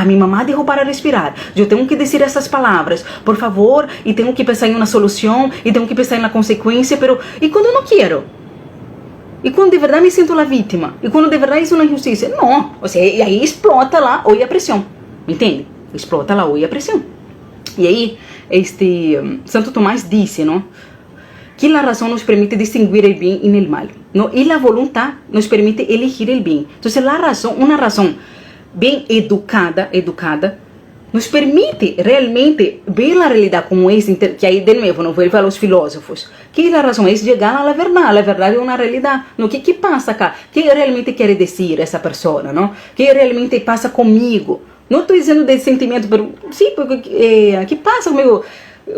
Speaker 1: minha mamá deixou para respirar. Eu tenho que dizer essas palavras, por favor, e tenho que pensar em uma solução, e tenho que pensar na consequência, pero e quando eu não quero? E quando de verdade me sinto a vítima? E quando de verdade isso é uma injustiça? Não, ou seja, e aí explota lá olla a pressão, entende? Explota lá olla a pressão. E aí, Santo Tomás disse, não? Que a razão nos permite distinguir o bem e o mal, não? E a vontade nos permite elegir o bem. Então, a razão, uma razão bem educada, nos permite realmente ver a realidade como é, que aí de novo, não vou falar aos filósofos, que a razão é chegar à verdade. A verdade é uma realidade. Não, que passa cá? Que realmente quer dizer essa pessoa, não? Que realmente passa comigo? Não estou dizendo de sentimento, mas sim, porque que passa comigo?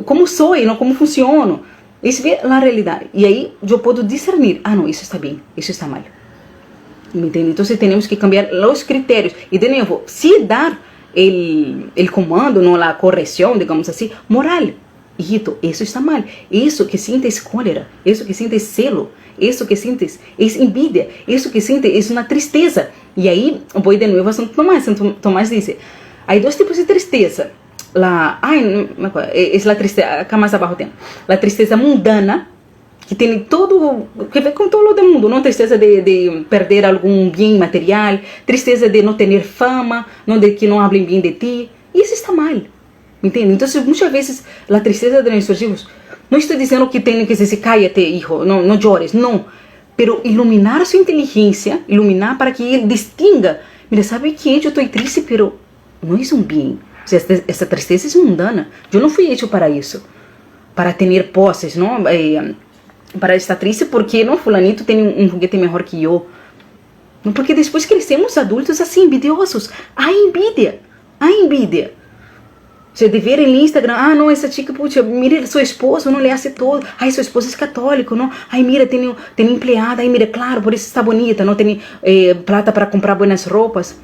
Speaker 1: Como sou, não? Como funciono? Isso é a realidade. E aí eu posso discernir, não, isso está bem, isso está mal. ¿Me entende? Então temos que cambiar os critérios. E de novo, se dar o comando, não a correção, digamos assim, moral. Hijito, isso está mal. Isso que sientes cólera, isso que sientes celo, isso que sientes é envidia, isso que sientes é uma tristeza. E aí, vou de novo a Santo Tomás. Santo Tomás diz, há dois tipos de tristeza. Es la tristeza, acá más abajo tem, la tristeza mundana, que tem todo, que ver com todo o mundo, não? Tristeza de perder algum bem material, tristeza de não ter fama, não de que não hablem bem de ti, e isso está mal, entende? Então, muitas vezes, a tristeza de nossos filhos, não estou dizendo que tem que dizer, cállate, hijo, não chores, não, pero iluminar sua inteligência, iluminar para que ele distinga, mira, sabe que eu estou triste, pero não é um bem. Essa tristeza é mundana. Eu não fui feito para isso, para ter posses, não? Para estar triste porque não, fulanito tem um foguete melhor que eu. Não, porque depois crescemos adultos assim, envidiosos. Há envidia. Você de ver em Instagram, não, essa chica, puxa, mira, seu esposo não lhe hace todo. Ai, seu esposo é católico, não? Ai, mira, tem empregada, ai, mira, claro, por isso está bonita, não tem plata para comprar boas roupas.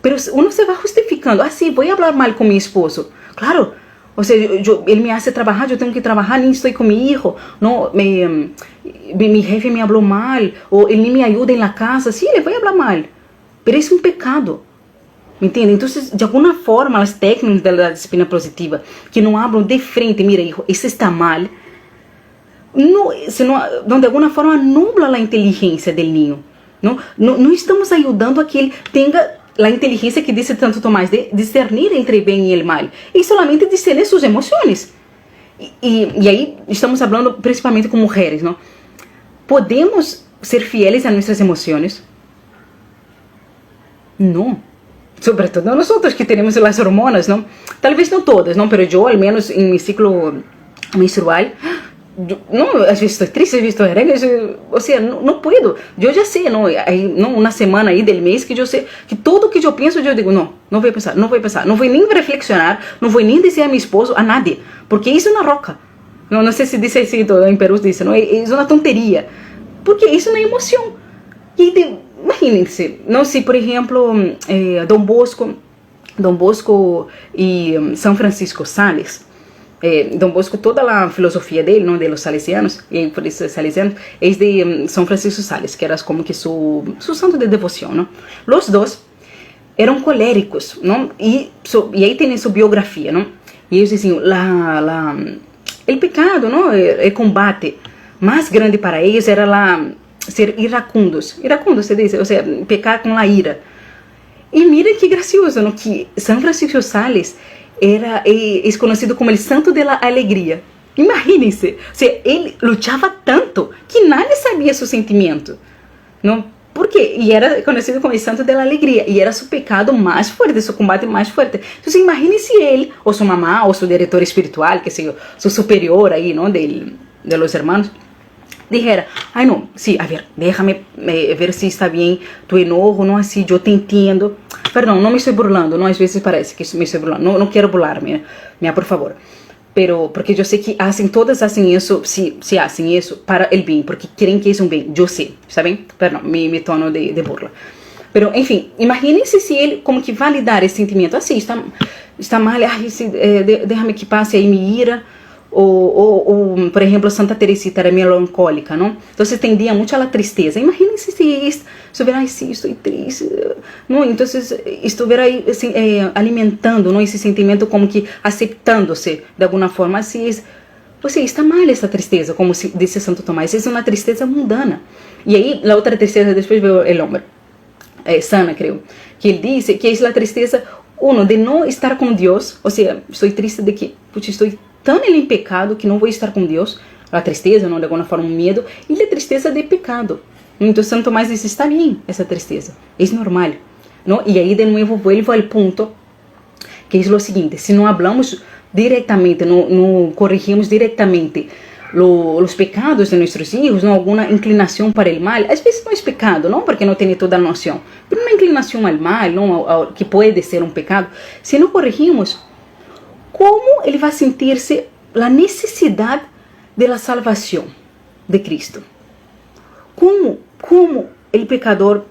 Speaker 1: Pero uno se va justificando. Sí, voy a hablar mal con mi esposo. Claro, o sea, él me hace trabajar, yo tengo que trabajar, ni estoy con mi hijo. No, mi jefe me habló mal, o él ni me ayuda en la casa. Sí, le voy a hablar mal. Pero es un pecado. ¿Me entiende? Entonces, de alguna forma, las técnicas de la disciplina positiva, que no hablan de frente, mira, hijo, eso está mal, não de alguma forma nubla a inteligência do ninho. Não estamos ajudando a que ele tenha a inteligência que disse tanto Tomás de discernir entre o bem e o mal, e solamente discernir suas emoções. E aí estamos falando principalmente com mulheres, não? Podemos ser fieles a nossas emoções? Não. Sobretudo nós que temos as hormonas, não? Talvez não todas, não, mas eu, ao menos em meu ciclo menstrual, não, às vezes estou triste, às vezes estou alegre, ou seja, não puedo. Eu já sei, não, aí, não, uma semana aí del mês que eu sei que tudo que eu penso, eu digo, não vou pensar, não vou nem reflexionar, não vou nem dizer a meu esposo, a nadie, porque isso é uma roca. Não sei se diz assim, em Peru diz, não, é uma tonteria, porque isso não é emoção. E imaginem-se, não, se por exemplo, Dom Bosco e São Francisco Sales, Dom Bosco, toda a filosofia dele, não, de los salesianos, e por isso salesianos, é de São Francisco Sales, que era como que su santo de devoção, não? Os dois eram coléricos, não? E aí tem sua biografia, não? E eles dizem, o pecado, não? O combate mais grande para eles era ser iracundos, se diz, ou seja, pecar com a ira. E mira que gracioso, não? Que São Francisco Sales é conhecido como o santo da alegria. Imaginem-se, ele lutava tanto que nadie sabia seu sentimento, não? Por quê? E era conhecido como o santo da alegria, e era seu pecado mais forte, seu combate mais forte. Então, imagine-se ele, ou sua mamá, ou seu diretor espiritual, que sei, seu superior aí, não, de los hermanos, dijera, ai não, sim, a ver, déjame ver se está bem tu enojo, não assim, eu te entendo. Perdão, não me estou burlando, não, às vezes parece que me estou burlando, não quero burlar-me, por favor. Pero, porque eu sei que todas fazem isso, se fazem isso para o bem, porque querem que isso é um bem, eu sei, está bem? Perdão, me tono de burla. Pero, enfim, imaginem-se se ele, como que validar esse sentimento, assim, está mal, deixa-me que passe aí minha ira, ou, por exemplo, Santa Teresita era melancólica, não? Então, tendia muito à tristeza. Imaginem-se se estiver, ai, sim, estou triste, não? Então, estiver aí, assim, alimentando, não, esse sentimento, como que aceitando-se de alguma forma, assim, está mal essa tristeza, como disse Santo Tomás, é uma tristeza mundana. E aí, a outra tristeza, depois veio o homem, Sana, creio, que ele disse que é a tristeza, de não estar com Deus, ou seja, estou triste de que, putz, estou tão em pecado que não vou estar com Deus, a tristeza, não, de alguma forma, um medo, e a tristeza de pecado. Então, Santo Tomás diz, está bem essa tristeza, é normal, não? E aí, de novo, vuelvo ao ponto, que é o seguinte, se não hablamos diretamente, não corrigimos diretamente os pecados de nossos hijos, não, alguma inclinação para o mal, às vezes não é pecado, não, porque não tem toda a noção, mas uma inclinação ao mal, não, que pode ser um pecado, se não corrigimos, como ele vai sentir-se a necessidade da salvação de Cristo? Como o pecador,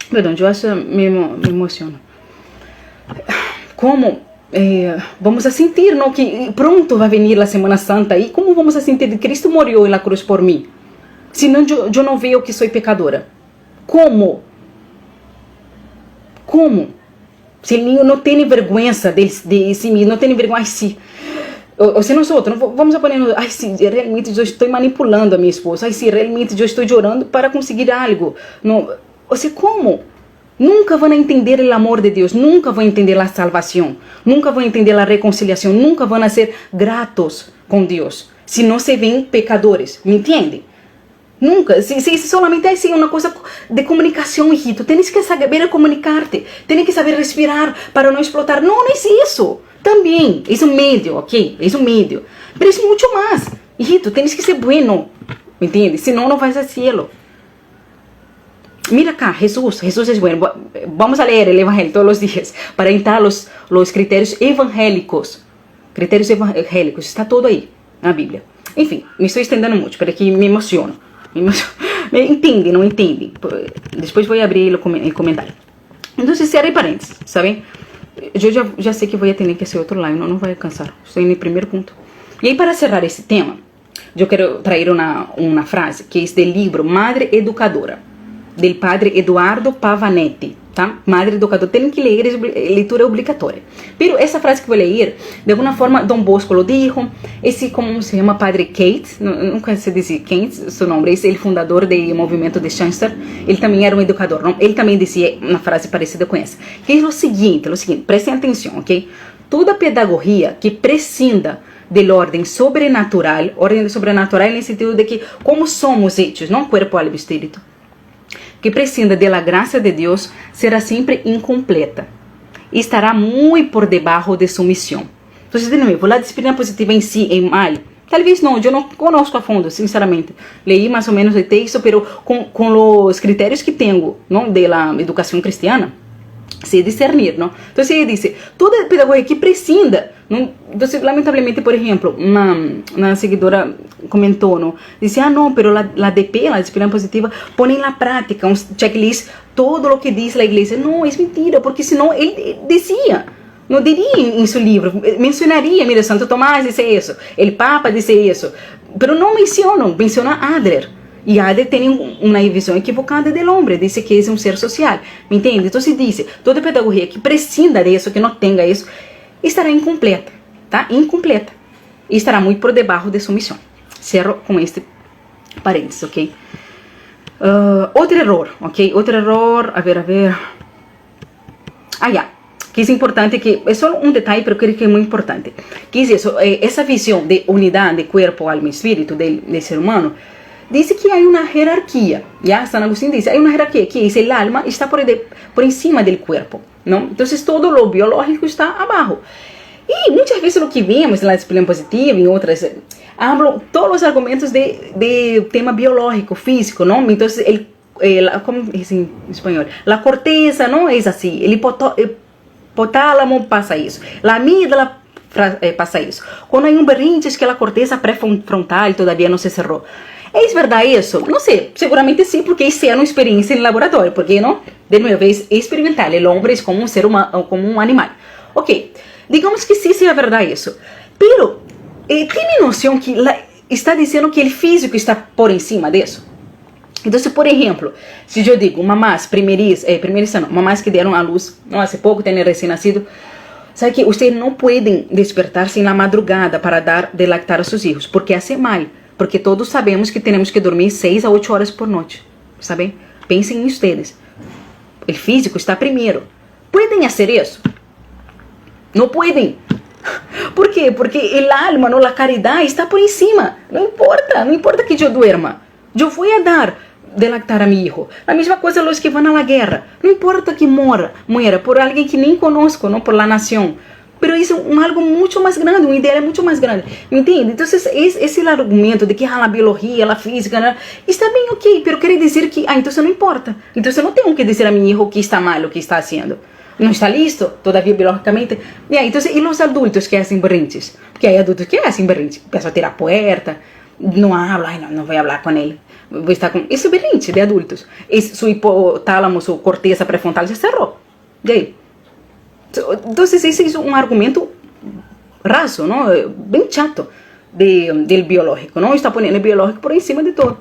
Speaker 1: perdão, eu acho me emociono. Como vamos a sentir, não, que pronto vai vir a Semana Santa e como vamos a sentir que Cristo morreu na cruz por mim? Senão eu não vejo que sou pecadora. Como? Se ele não tem vergonha de si, não tem vergonha, ai, sim. Ou se nós outros, vamos a poner, ai, sim, realmente eu estou manipulando a minha esposa, ai, sim, realmente eu estou chorando para conseguir algo. Não, ou seja, como? Nunca vão entender o amor de Deus, nunca vão entender a salvação, nunca vão entender a reconciliação, nunca vão ser gratos com Deus, se não se veem pecadores, me entendem? Nunca, se solamente é uma coisa de comunicação, hijito, tens que saber comunicar-te, tens que saber respirar para não explotar, não é isso, também, é um meio, ok, é um meio, mas é muito mais, hijito, tens que ser bueno, me entende? Senão não vais ao cielo. Mira acá, Jesús es bueno. Vamos a leer el Evangelio todos los días para entrar los criterios evangélicos. Criterios evangélicos, está todo aí na Bíblia. Enfim, me estou estendendo muito, pero aqui me emociono. Entendem, não entendem? Depois vou abrir o comentário. Então, cerrei parênteses, sabem? Eu já sei que vou ter que hacer outro live, não vai alcançar. Estou no primeiro ponto. E aí, para cerrar esse tema, eu quero trazer uma frase que é do livro Madre Educadora. del padre Eduardo Pavanetti, tá? Madre educador, tem que ler, é leitura obrigatória. Pero essa frase que vou ler, de alguma forma, Dom Bosco lo dijo, esse, como se chama, padre Kate, nunca se dizia Kate, seu nome, esse é o fundador do movimento de Shanster, ele também era um educador, não? Ele também dizia uma frase parecida com essa, que é o seguinte, prestem atenção, ok? Toda pedagogia que prescinda de ordem sobrenatural no sentido de que, como somos hechos, não corpo, alma e espírito, que prescinda de la graça de Deus, será sempre incompleta e estará muito por debaixo de sua missão. Então, de novo, a disciplina positiva em si é mal? Talvez não, eu não conosco a fundo, sinceramente. Leí mais ou menos o texto, mas com os critérios que tenho, não, de la educação cristiana, se discernir, não? Então, ele diz, toda pedagogia que prescinda, não? Então, lamentavelmente, por exemplo, uma seguidora comentou, não? Disse, não, pero la DP, a disciplina positiva, põe na prática um checklist, todo o que diz a igreja. Não, é mentira, porque senão ele dizia, não diria em seu livro, mencionaria, mira, Santo Tomás disse isso, o Papa disse isso, pero não menciona Adler. E Adler tem uma visão equivocada do homem, diz que é um ser social, me entende? Então se diz, toda pedagogia que prescinda disso, que não tenha isso, estará incompleta, tá? Incompleta. E estará muito por debaixo de sua missão. Cerro com este parênteses, ok? Outro erro, ok? Outro erro, a ver. Que é importante, que é só um detalhe, mas eu creio que é muito importante. Que é isso, essa visão de unidade de corpo, alma e espírito do ser humano, diz que há uma hierarquia, já? San Agustín diz, há uma hierarquia, que é a alma está por encima do corpo, não? Então, todo o biológico está abaixo. E muitas vezes o que vemos na disciplina positiva, em outras, hablam todos os argumentos de tema biológico, físico, não? Então, como diz em espanhol, a corteza não é assim, o hipotálamo passa isso, a amígdala passa isso. Quando há berrinche, que a corteza pré-frontal todavía não se cerrou. ¿Es verdad eso? No sé, seguramente sí, porque hicieron experiencia en el laboratorio, porque no, de nuevo, es experimental, el hombre es como un ser humano, como un animal. Ok, digamos que sí sea verdad eso, pero ¿tiene noción que está diciendo que el físico está por encima de eso? Entonces, por ejemplo, si yo digo, mamás primerizas no, mamás que dieron a luz, no hace poco, tienen recién nacido, sabe que ustedes no pueden despertarse en la madrugada para dar de lactar a sus hijos, porque hace mal. Porque todos sabemos que temos que dormir 6 a 8 horas por noite, ¿saben? Pensem em ustedes. O físico está primeiro. ¿Pueden fazer isso? Não podem. ¿Por quê? Porque o alma, a caridade está por encima. Não importa que eu duerma. Eu vou dar de lactar a mi hijo. A mesma coisa os que vão à guerra. Não importa que muera por alguém que nem conosco, não por la nação. Pero isso é algo muito mais grande, uma ideia muito mais grande, me entende? Então, esse argumento de que a biologia, a física, né, está bem ok, pero quer dizer que, então não importa. Então, eu não tenho que dizer a meu filho que está mal, o que está fazendo. Não está listo, todavia, biologicamente. Então, e os adultos que hacen berrinches? Porque há adultos que hacen berrinches. Começam a tirar a puerta, não habla, não vou falar com ele. Vou estar com... Esse é berrinche de adultos. Su hipotálamo, su corteza pré-frontal se cerrou. E aí? Então, esse é um argumento raso, não? Bem chato do biológico, não? Está ponendo o biológico por cima de todo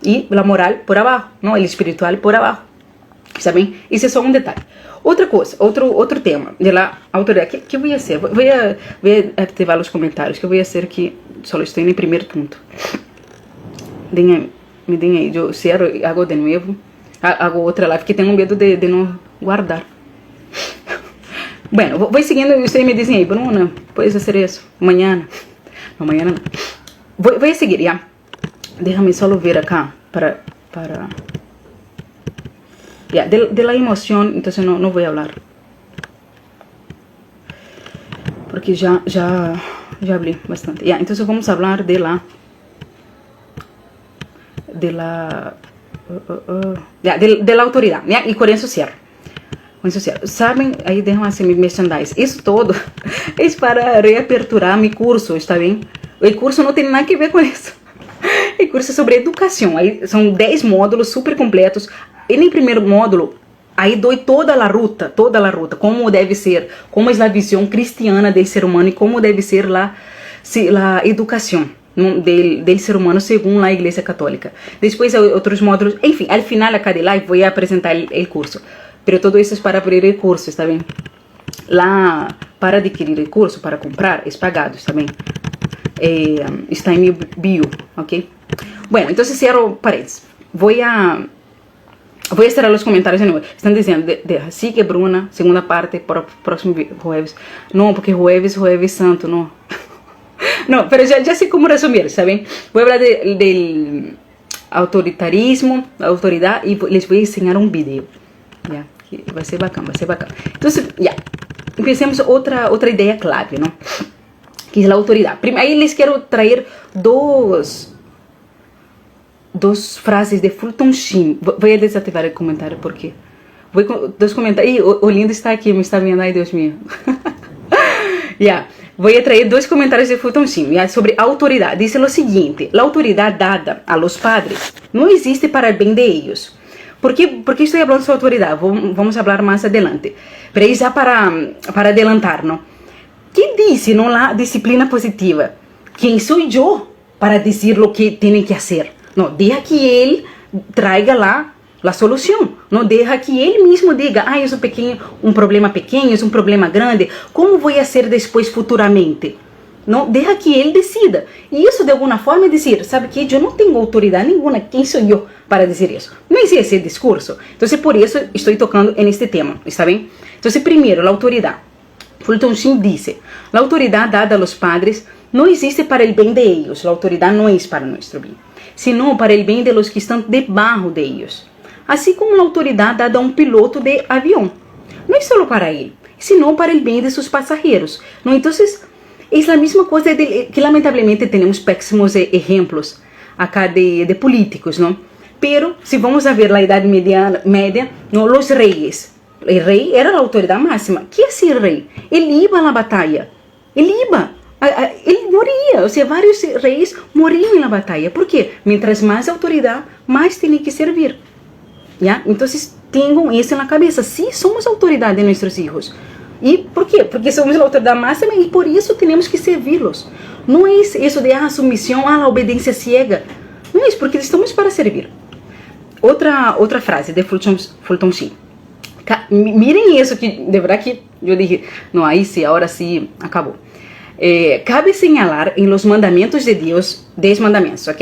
Speaker 1: e a moral por abaixo, não? O espiritual por abaixo, sabem? Isso é só um detalhe. Outra coisa, outro tema da autoridade, que vou fazer? Vou ativar os comentários, que eu vou fazer que só estou no primeiro ponto. Me deem aí, eu cierro e hago de novo, hago outra live, que tenho medo de não guardar. Bueno, voy siguiendo y ustedes me dicen, hey, Bruna, ¿puedes hacer eso? Mañana. No, mañana no. Voy a seguir, ya. Déjame solo ver acá para ya, de la emoción, entonces no voy a hablar. Porque ya hablé bastante. Ya, entonces vamos a hablar de la autoridad, ya, y con eso cierro. Sabem, aí deixam assim merchandise. Isso todo é para reaperturar meu curso, está bem? O curso não tem nada a ver com isso. O curso é sobre educação. Aí são 10 módulos super completos. E no primeiro módulo, aí dou toda a ruta, como deve ser, como é a visão cristiana do ser humano e como deve ser a educação, del ser humano según la Iglesia Católica. Después hay otros módulos, en fin, al final acá de live voy a presentar el curso, pero todo eso es para abrir el curso, ¿está bien? Para adquirir el curso, para comprar, es pagado, ¿está bien? Está en mi bio, ¿ok? Bueno, entonces cierro paredes. Voy a estar en los comentarios de nuevo. Están diciendo, así que Bruna, segunda parte, para próximo jueves. No, porque jueves santo, no. No, pero ya sé cómo resumir, ¿saben? Voy a hablar del autoritarismo, la autoridad, y les voy a enseñar un video. Ya, que va a ser bacán, va a ser bacán. Entonces, ya, empecemos otra idea clave, ¿no? Que es la autoridad. Ahí les quiero traer dos frases de Fulton Sheen. Voy a desativar el comentario porque voy con dos comentarios. Olinda está aquí, me está viendo, ay Dios mío. Ya, voy a traer dos comentarios de Fulton Sheen, ¿ya? Sobre autoridad. Dice lo siguiente: la autoridad dada a los padres no existe para el bien de ellos. ¿Por qué estoy hablando sobre autoridad? Vamos a hablar más adelante. Pero ahí ya para adelantar, ¿no? ¿Qué dice, no, la disciplina positiva? ¿Quién soy yo para decir lo que tienen que hacer? No, deja que él traiga la solución. No deja que él mismo diga, es un problema pequeño, es un problema grande. ¿Cómo voy a hacer después futuramente? No, deja que él decida. Y eso de alguna forma es decir, ¿sabe qué? Yo no tengo autoridad ninguna. ¿Quién soy yo para decir eso? No es ese discurso. Entonces por eso estoy tocando en este tema, ¿está bien? Entonces primero, la autoridad. Fulton Sheen dice, la autoridad dada a los padres no existe para el bien de ellos. La autoridad no es para nuestro bien, sino para el bien de los que están debajo de ellos. Así como la autoridad dada a un piloto de avión. No es solo para él, sino para el bien de sus pasajeros. ¿No? Entonces, es la misma cosa que lamentablemente tenemos pésimos ejemplos acá de políticos, ¿no? Pero si vamos a ver la Edad Media, ¿no? Los reyes. El rey era la autoridad máxima. ¿Qué hacía el rey? Él iba a la batalla. Él iba. Él moría. O sea, varios reyes morían en la batalla. ¿Por qué? Mientras más autoridad, más tiene que servir. ¿Ya? Entonces, tengan eso en la cabeza. Sí, somos autoridad de nuestros hijos. ¿Y por qué? Porque somos la autoridad máxima y por eso tenemos que servirlos. No es eso de sumisión, la obediencia ciega. No es porque estamos para servir. Otra frase de Fulton Sheen. Miren eso que de verdad que yo dije, no, ahí sí, ahora sí, acabó. Cabe señalar en los mandamientos de Dios 10 mandamientos, ¿ok?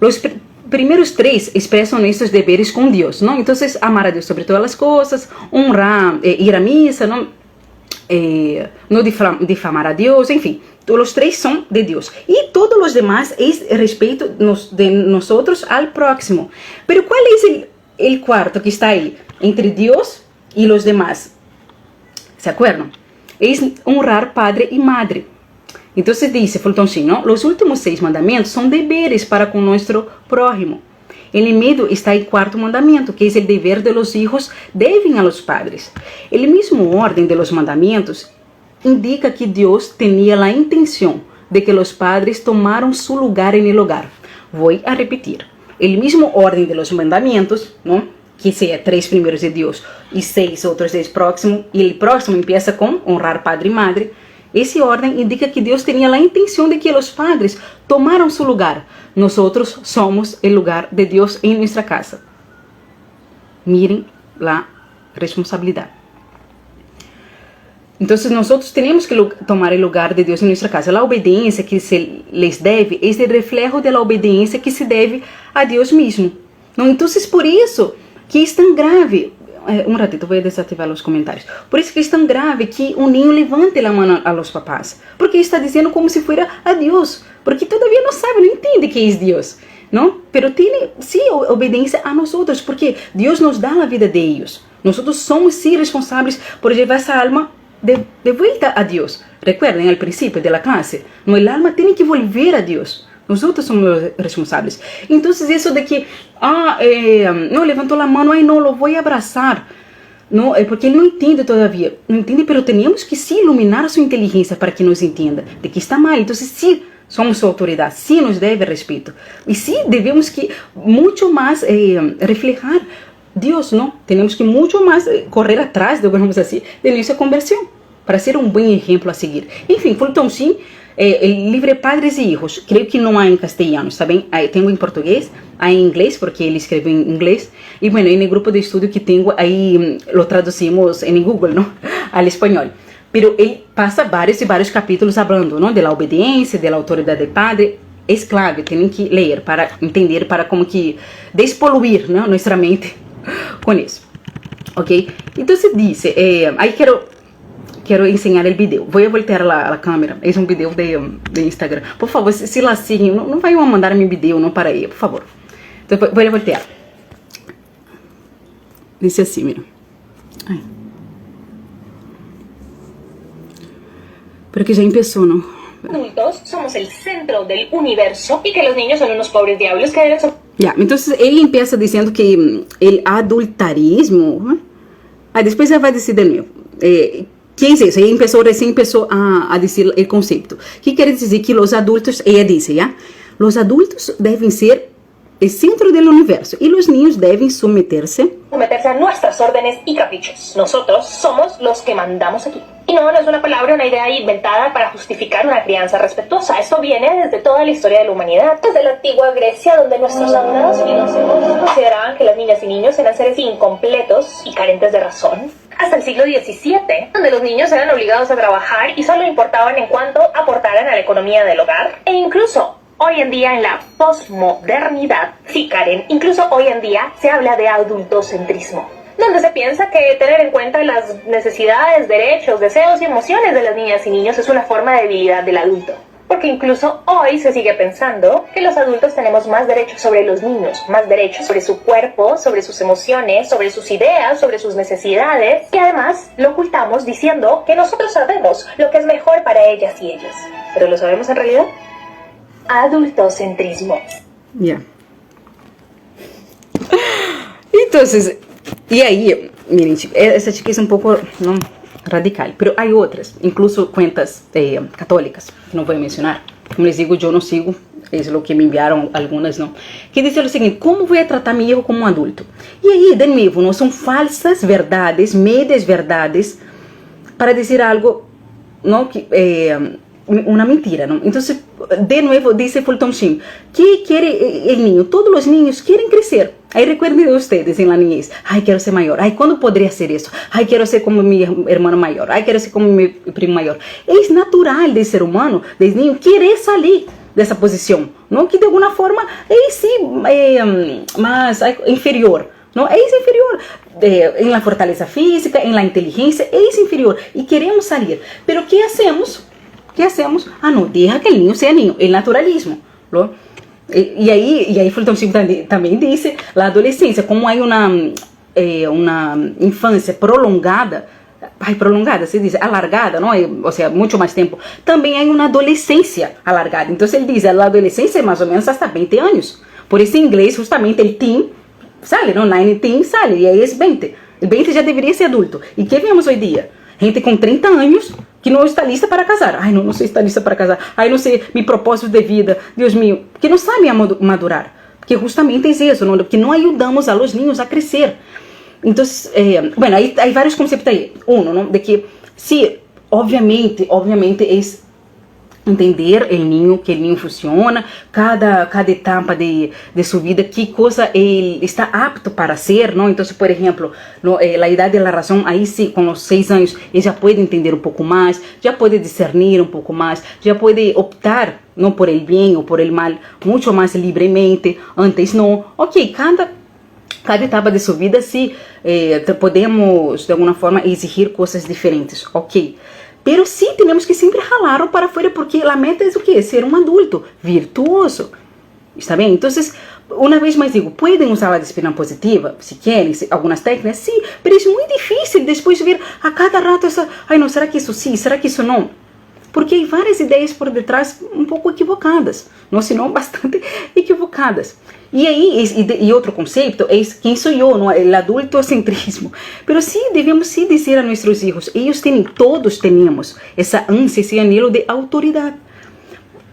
Speaker 1: Los primeros 3 expresan nuestros deberes con Dios, ¿no? Entonces, amar a Dios sobre todas las cosas, honrar, ir a misa, ¿no? No difamar a Dios, en fin. Los 3 son de Dios. Y todos los demás es respeto de nosotros al próximo. Pero ¿cuál es el cuarto que está ahí? Entre Dios y los demás. ¿Se acuerdan? Es honrar padre y madre. Entonces dice Fulton Sheen, ¿no? Los últimos 6 mandamientos son deberes para con nuestro prójimo. En el medio está el cuarto mandamiento, que es el deber de los hijos deben a los padres. El mismo orden de los mandamientos indica que Dios tenía la intención de que los padres tomaran su lugar en el hogar. Voy a repetir. El mismo orden de los mandamientos, ¿no? Que sea 3 primeros de Dios y 6 otros del próximo, y el próximo empieza con honrar padre y madre. Ese orden indica que Dios tenía la intención de que los padres tomaran su lugar. Nosotros somos el lugar de Dios en nuestra casa. Miren la responsabilidad. Entonces nosotros tenemos que tomar el lugar de Dios en nuestra casa. La obediencia que se les debe es el reflejo de la obediencia que se debe a Dios mismo, ¿no? Entonces por eso que es tan grave, un ratito voy a desactivar los comentarios, por eso que es tan grave que un niño levante la mano a los papás, porque está diciendo como si fuera a Dios, porque todavía no sabe, no entiende que es Dios, ¿no? Pero tiene, sí, obediencia a nosotros, porque Dios nos da la vida de ellos. Nosotros somos, sí, responsables por llevar esa alma de vuelta a Dios. Recuerden al principio de la clase, ¿no? El alma tiene que volver a Dios. Nosotros somos los responsables. Entonces eso de que, no, levantó la mano, no, lo voy a abrazar. No, porque él no entiende todavía. No entiende, pero tenemos que sí iluminar su inteligencia para que nos entienda de que está mal. Entonces sí, somos su autoridad, sí nos debe respeto. Y sí debemos que mucho más reflejar Dios, ¿no? Tenemos que mucho más correr atrás, digamos así, de nuestra conversión, para ser un buen ejemplo a seguir. En fin, Fulton Sheen el livro Padres e Hijos, creio que não há em castelhano, está bem? Tenho em português, há em inglês, porque ele escreveu em inglês, e bueno, en el grupo de estudio que tenho, aí lo traducimos em Google, não? Al espanhol. Pero ele passa vários e vários capítulos falando, não? De la obediência, de la autoridade del padre. É clave, tem que ler para entender, para como que despoluir, né, nossa mente com isso, ok? Então se diz, aí quero ensinar o vídeo, vou voltar a câmera, é um vídeo de Instagram, por favor, se la siguen, não vai mandar meu vídeo, não para aí, por favor. Então vou voltar, diz assim, mira, ai. Pero que já começou, não?
Speaker 2: Adultos somos el centro del universo y que los niños son unos pobres diablos que deben ser...
Speaker 1: Então ele empieza dizendo que o adultarismo, depois ele vai dizer de novo, que é isso? Ele recém começou a dizer o conceito, que quer dizer que os adultos, ela disse, os adultos devem ser el centro del universo y los niños deben someterse
Speaker 2: a nuestras órdenes y caprichos. Nosotros somos los que mandamos aquí. Y no es una palabra, una idea inventada para justificar una crianza respetuosa. Esto viene desde toda la historia de la humanidad. Desde la antigua Grecia, donde nuestros adorados filósofos consideraban que las niñas y niños eran seres incompletos y carentes de razón. Hasta el siglo XVII, donde los niños eran obligados a trabajar y solo importaban en cuanto aportaran a la economía del hogar. E incluso hoy en día en la posmodernidad, sí Karen, incluso hoy en día se habla de adultocentrismo, donde se piensa que tener en cuenta las necesidades, derechos, deseos y emociones de las niñas y niños es una forma de debilidad del adulto. Porque incluso hoy se sigue pensando que los adultos tenemos más derechos sobre los niños, más derechos sobre su cuerpo, sobre sus emociones, sobre sus ideas, sobre sus necesidades, y además lo ocultamos diciendo que nosotros sabemos lo que es mejor para ellas y ellos. ¿Pero lo sabemos en realidad? Adultocentrismo.
Speaker 1: Entonces, y ahí, miren, esta chica es un poco ¿no? radical, pero hay otras, incluso cuentas católicas, que no voy a mencionar. Como les digo, yo no sigo, es lo que me enviaron algunas, ¿no? Que dice lo siguiente, ¿cómo voy a tratar a mi hijo como un adulto? Y ahí, de nuevo, ¿no? Son falsas verdades, medias verdades, para decir algo, ¿no? Que, una mentira, ¿no? Entonces, de nuevo, dice Fulton Sheen, ¿qué quiere el niño? Todos los niños quieren crecer. Ahí recuerden ustedes en la niñez, ay, quiero ser mayor, ay, ¿cuándo podría hacer eso? Ay, quiero ser como mi hermano mayor, ay, quiero ser como mi primo mayor. Es natural del ser humano, del niño, querer salir de esa posición, ¿no? Que de alguna forma es sí más inferior, ¿no? Es inferior en la fortaleza física, en la inteligencia, es inferior y queremos salir. Pero ¿qué hacemos? ¿Qué hacemos? Ah, no, deja que el niño sea niño, el naturalismo, ¿no? Y ahí Fulton Sheen también dice, la adolescencia, como hay una infancia prolongada, se dice, alargada, ¿no? O sea, mucho más tiempo, también hay una adolescencia alargada. Entonces él dice, la adolescencia es más o menos hasta 20 años. Por eso en inglés, justamente, el teen sale, ¿no? 19 sale, y ahí es 20. El 20 ya debería ser adulto. ¿Y qué vemos hoy día? Gente com 30 anos que não está lista para casar. Ai, não sei estar lista para casar. Ai, não sei meu propósito de vida. Deus meu, que não sabem madurar. Porque justamente é isso, não? Que não ajudamos a los niños a crescer. Então, bueno, aí vários conceitos aí. Não? De que, sim, obviamente é entender o niño, que o niño funciona, cada etapa de sua vida, que coisa ele está apto para ser, não? Então, por exemplo, a idade da razão, aí sim, com os 6 anos, ele já pode entender um pouco mais, já pode discernir um pouco mais, já pode optar, não por el bem ou por el mal, muito mais livremente. Antes não. Ok, cada etapa de sua vida, sim, podemos, de alguma forma, exigir coisas diferentes, ok. Pero sí tenemos que siempre jalarlo para afuera porque la meta es o qué? Ser un adulto virtuoso. ¿Está bien? Entonces, una vez más digo, pueden usar la disciplina positiva, si quieren, algunas técnicas, sí, pero es muy difícil después ver a cada rato esa, ay no, ¿será que eso sí? ¿Será que eso no? Porque hay varias ideas por detrás un poco equivocadas, no, sino bastante equivocadas. E aí, e outro conceito é quem sou eu, não? O adultocentrismo. Pero sí, devemos sí dizer a nossos filhos, eles todos temos essa ânsia, esse anelo de autoridade.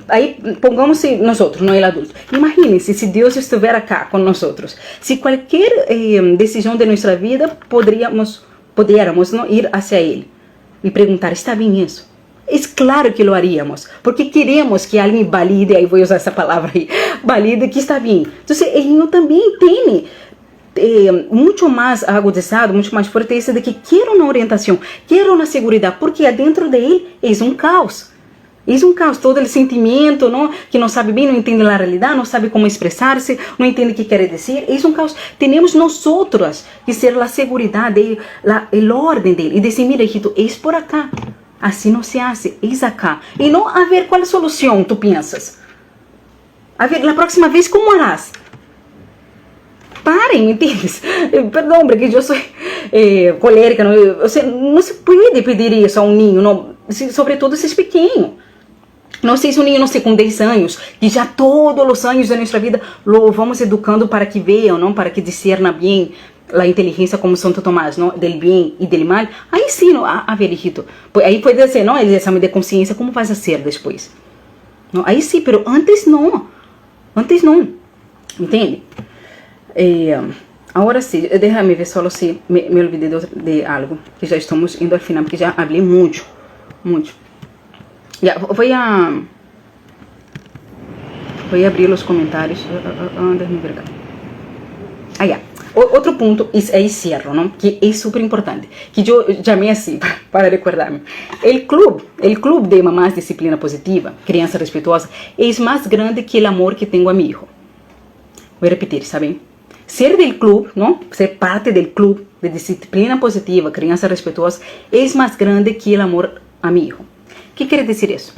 Speaker 1: Aí, pongamos-se nós, não é adulto. Imaginem-se se Deus estiver acá com nós. Se qualquer decisão de nossa vida, podríamos não, ir hacia Ele e perguntar, está bem isso? es claro que lo haríamos, porque queremos que alguien valide, ahí voy a usar esa palabra ahí, valide que está bien. Entonces, el niño también tiene mucho más agudizado, mucho más fuerte ese de que quiero una orientación, quiero una seguridad, porque adentro de él es un caos. Es un caos, todo el sentimiento, ¿no? Que no sabe bien, no entiende la realidad, no sabe cómo expresarse, no entiende qué quiere decir. Es un caos. Tenemos nosotros que ser la seguridad, el orden de él. Y decir, mira, hijito, es por acá. Así no se hace, es acá. Y no a ver cuál solución tú piensas. A ver, la próxima vez, ¿cómo harás? Paren, ¿me entiendes? Perdón, porque yo soy colérica, ¿no? O sea, no se puede pedir eso a un niño, ¿no? Sobre todo si es pequeño. Não sei se um ninho, não sei, com 10 anos, que já todos os anos da nossa vida lo vamos educando para que veja, não, para que discerna bem a inteligência como Santo Tomás, não, del bem e del mal. Aí sim, não, a ver, hijito, aí pode ser, não, el exame de consciência, como vai ser depois? Não, aí sim, pero antes não, entende? Agora sim, déjame ver só se me olvidei de algo, que já estamos indo ao final, porque já falei muito. Ya, voy a abrir los comentarios. Déjame ver acá. Ya. Otro punto es el cierre, ¿no? Que es súper importante. Que yo llamé así para recordarme. El club de mamás disciplina positiva, criança respetuosa, es más grande que el amor que tengo a mi hijo. Voy a repetir, ¿saben? Ser del club, ¿no? Ser parte del club de disciplina positiva, criança respetuosa, es más grande que el amor a mi hijo. ¿Qué quiere decir eso?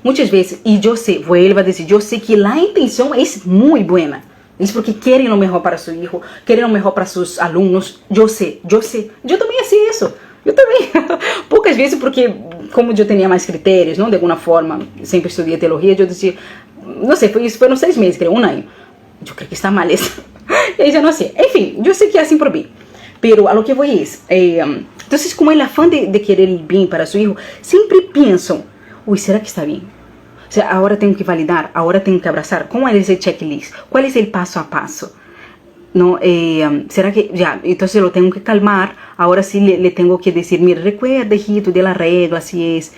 Speaker 1: Muchas veces, y yo sé, vuelvo a decir, yo sé que la intención es muy buena. Es porque quieren lo mejor para su hijo, quieren lo mejor para sus alumnos. Yo sé. Yo también hacía eso. Yo también. Pocas veces porque, como yo tenía más criterios, ¿no? De alguna forma, siempre estudié teología, yo decía, no sé, fueron 6 meses, creo, 1 año. Yo creo que está mal eso. Y ahí ya no sé. En fin, yo sé que es así por mí. Pero a lo que voy es, entonces como el afán de querer el bien para su hijo, siempre pienso, uy, ¿será que está bien? O sea, ahora tengo que validar, ahora tengo que abrazar. ¿Cómo es el checklist? ¿Cuál es el paso a paso? ¿No? ¿Será que ya? Entonces lo tengo que calmar. Ahora sí le tengo que decir, mira, recuerda, hijito, de la regla, así es.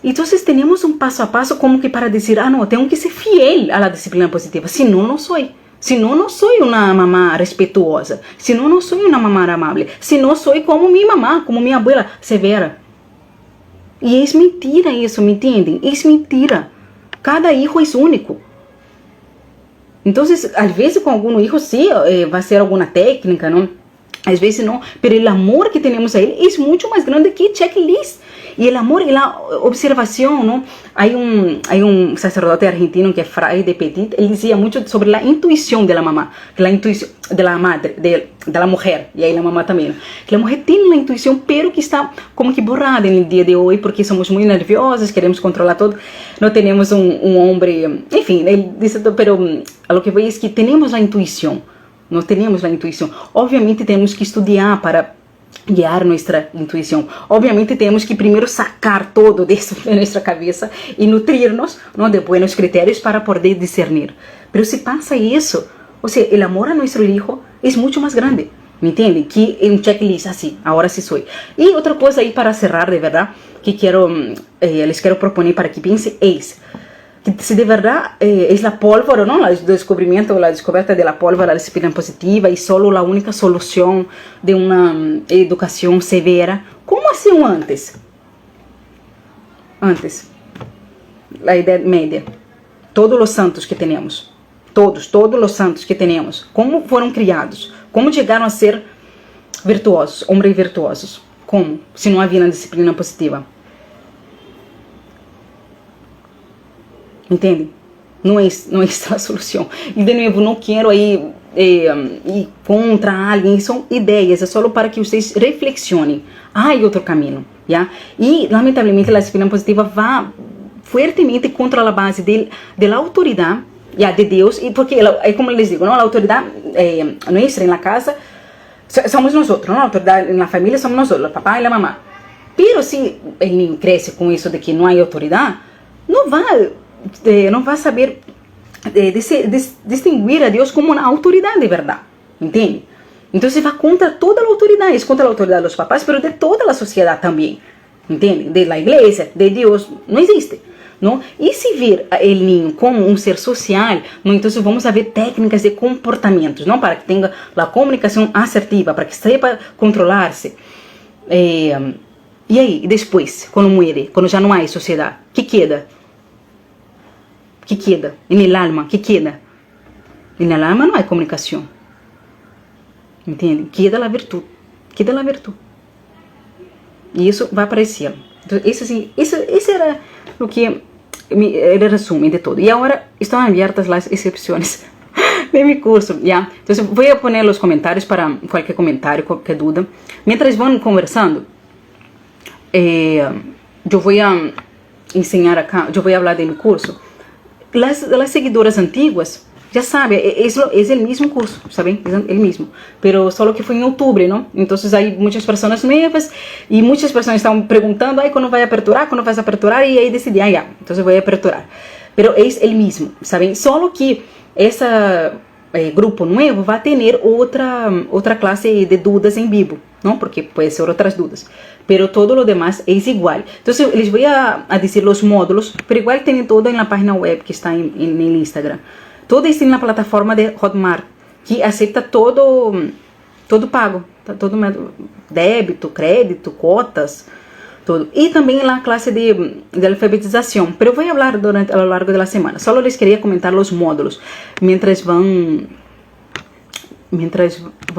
Speaker 1: Entonces tenemos un paso a paso como que para decir, no, tengo que ser fiel a la disciplina positiva, si no, no soy. Si no, no soy una mamá respetuosa. Si no, no soy una mamá amable. Si no, soy como mi mamá, como mi abuela, severa. Y es mentira eso, ¿me entienden? Es mentira. Cada hijo es único. Entonces, a veces con algún hijo sí va a ser alguna técnica, ¿no? A veces no, pero el amor que tenemos a él es mucho más grande que checklist. Y el amor y la observación, ¿no? Hay un sacerdote argentino que es Fray de Petit, él decía mucho sobre la intuición de la mamá, la intuición de la madre, de la mujer, y ahí la mamá también. Que la mujer tiene la intuición, pero que está como que borrada en el día de hoy, porque somos muy nerviosos, queremos controlar todo, no tenemos un hombre, en fin, él dice, pero a lo que voy es que tenemos la intuición, no tenemos la intuición. Obviamente tenemos que estudiar para guiar nuestra intuición. Obviamente tenemos que primero sacar todo de eso de nuestra cabeza y nutrirnos, ¿no? De buenos criterios para poder discernir. Pero si pasa eso, o sea, el amor a nuestro hijo es mucho más grande, ¿me entienden? Que un checklist así, ahora sí soy. Y otra cosa ahí para cerrar, de verdad, que les quiero proponer para que piensen es que si de verdad es la pólvora, ¿no? El descubrimiento, la descubierta de la pólvora, la disciplina positiva y solo la única solución de una educación severa, ¿cómo hacían antes? Antes, la Edad Media, todos los santos que tenemos, todos los santos que tenemos, ¿cómo fueron criados? ¿Cómo llegaron a ser virtuosos, hombres virtuosos? ¿Cómo? Si no había una disciplina positiva. ¿Entienden? No es la solución. Y de nuevo, no quiero ir contra alguien, son ideas, es solo para que ustedes reflexionen. Hay otro camino, ¿ya? Y lamentablemente la disciplina positiva va fuertemente contra la base de la autoridad, ya, de Dios, y porque, como les digo, ¿no? La autoridad nuestra en la casa somos nosotros, ¿no? La autoridad en la familia somos nosotros, el papá y la mamá. Pero si el niño crece con eso de que no hay autoridad, no va a saber distinguir a Dios como una autoridad de verdad, ¿entiende? Entonces va contra toda la autoridad, es contra la autoridad de los papás, pero de toda la sociedad también, entende? De la iglesia, de Dios, não existe. Não? E se ver o ninho como um ser social, não? Então vamos a ver técnicas de comportamentos, não? Para que tenha a comunicação assertiva, para que saiba controlar-se. E aí, depois, quando muere, quando já não há sociedade, que queda? Que queda? En el alma, que queda? En el alma não há comunicação. Entende? Queda a virtude. Queda a virtude. E isso vai aparecer. Então, esse era o que era o resumo de todo. E agora estão abertas as exceções de meu curso, ¿ya? Então, vou poner os comentários para qualquer comentário, qualquer dúvida. Mientras vão conversando, eu vou ensinar acá, eu vou falar de meu curso. Las seguidoras antiguas já sabem, é o mesmo curso, sabem? É o mesmo, pero só que foi em outubro, não? Então, aí muitas pessoas novas e muitas pessoas estão perguntando, quando vai aperturar, quando vai aperturar, e aí decidi, já, então eu vou aperturar. Pero é o mesmo, sabem? Só que esse grupo novo vai ter outra classe de dúvidas em vivo, não? Porque pode ser outras dúvidas. Pero todo lo demás é igual. Então, les voy a dizer os módulos, pero igual tem todo na página web que está em Instagram. Todo está na plataforma de Hotmart, que aceita todo pago, todo débito, crédito, cotas, todo. E também na classe de alfabetização. Pero eu vou falar ao longo da semana. Só les queria comentar os módulos, mientras vão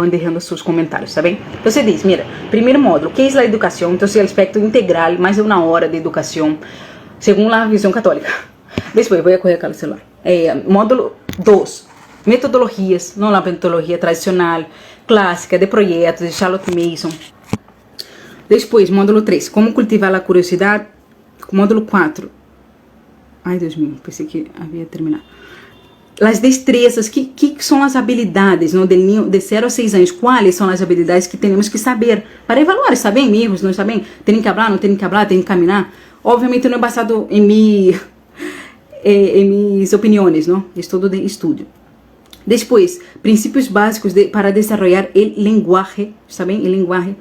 Speaker 1: deixando seus comentários, tá bem? Então você diz, mira, primeiro módulo, que é a educação? Então, o aspecto integral, mais de 1 hora de educação, segundo a visão católica. Depois, vou correr aquele celular. Módulo 2, metodologias, não a metodologia tradicional, clássica, de projetos, de Charlotte Mason. Depois, módulo 3, como cultivar a curiosidade. Módulo 4, ai Deus meu, pensei que havia terminado. As destrezas, que são as habilidades, não, del niño de 0 a 6 anos, quais são as habilidades que temos que saber para evaluar, está bem, amigos, não está bem, tem que falar, não tem que falar, tem que caminhar. Obviamente não é basado em minhas opiniões, não, é todo de estudo. Depois, princípios básicos para desenvolver o linguagem, está bem, o linguagem.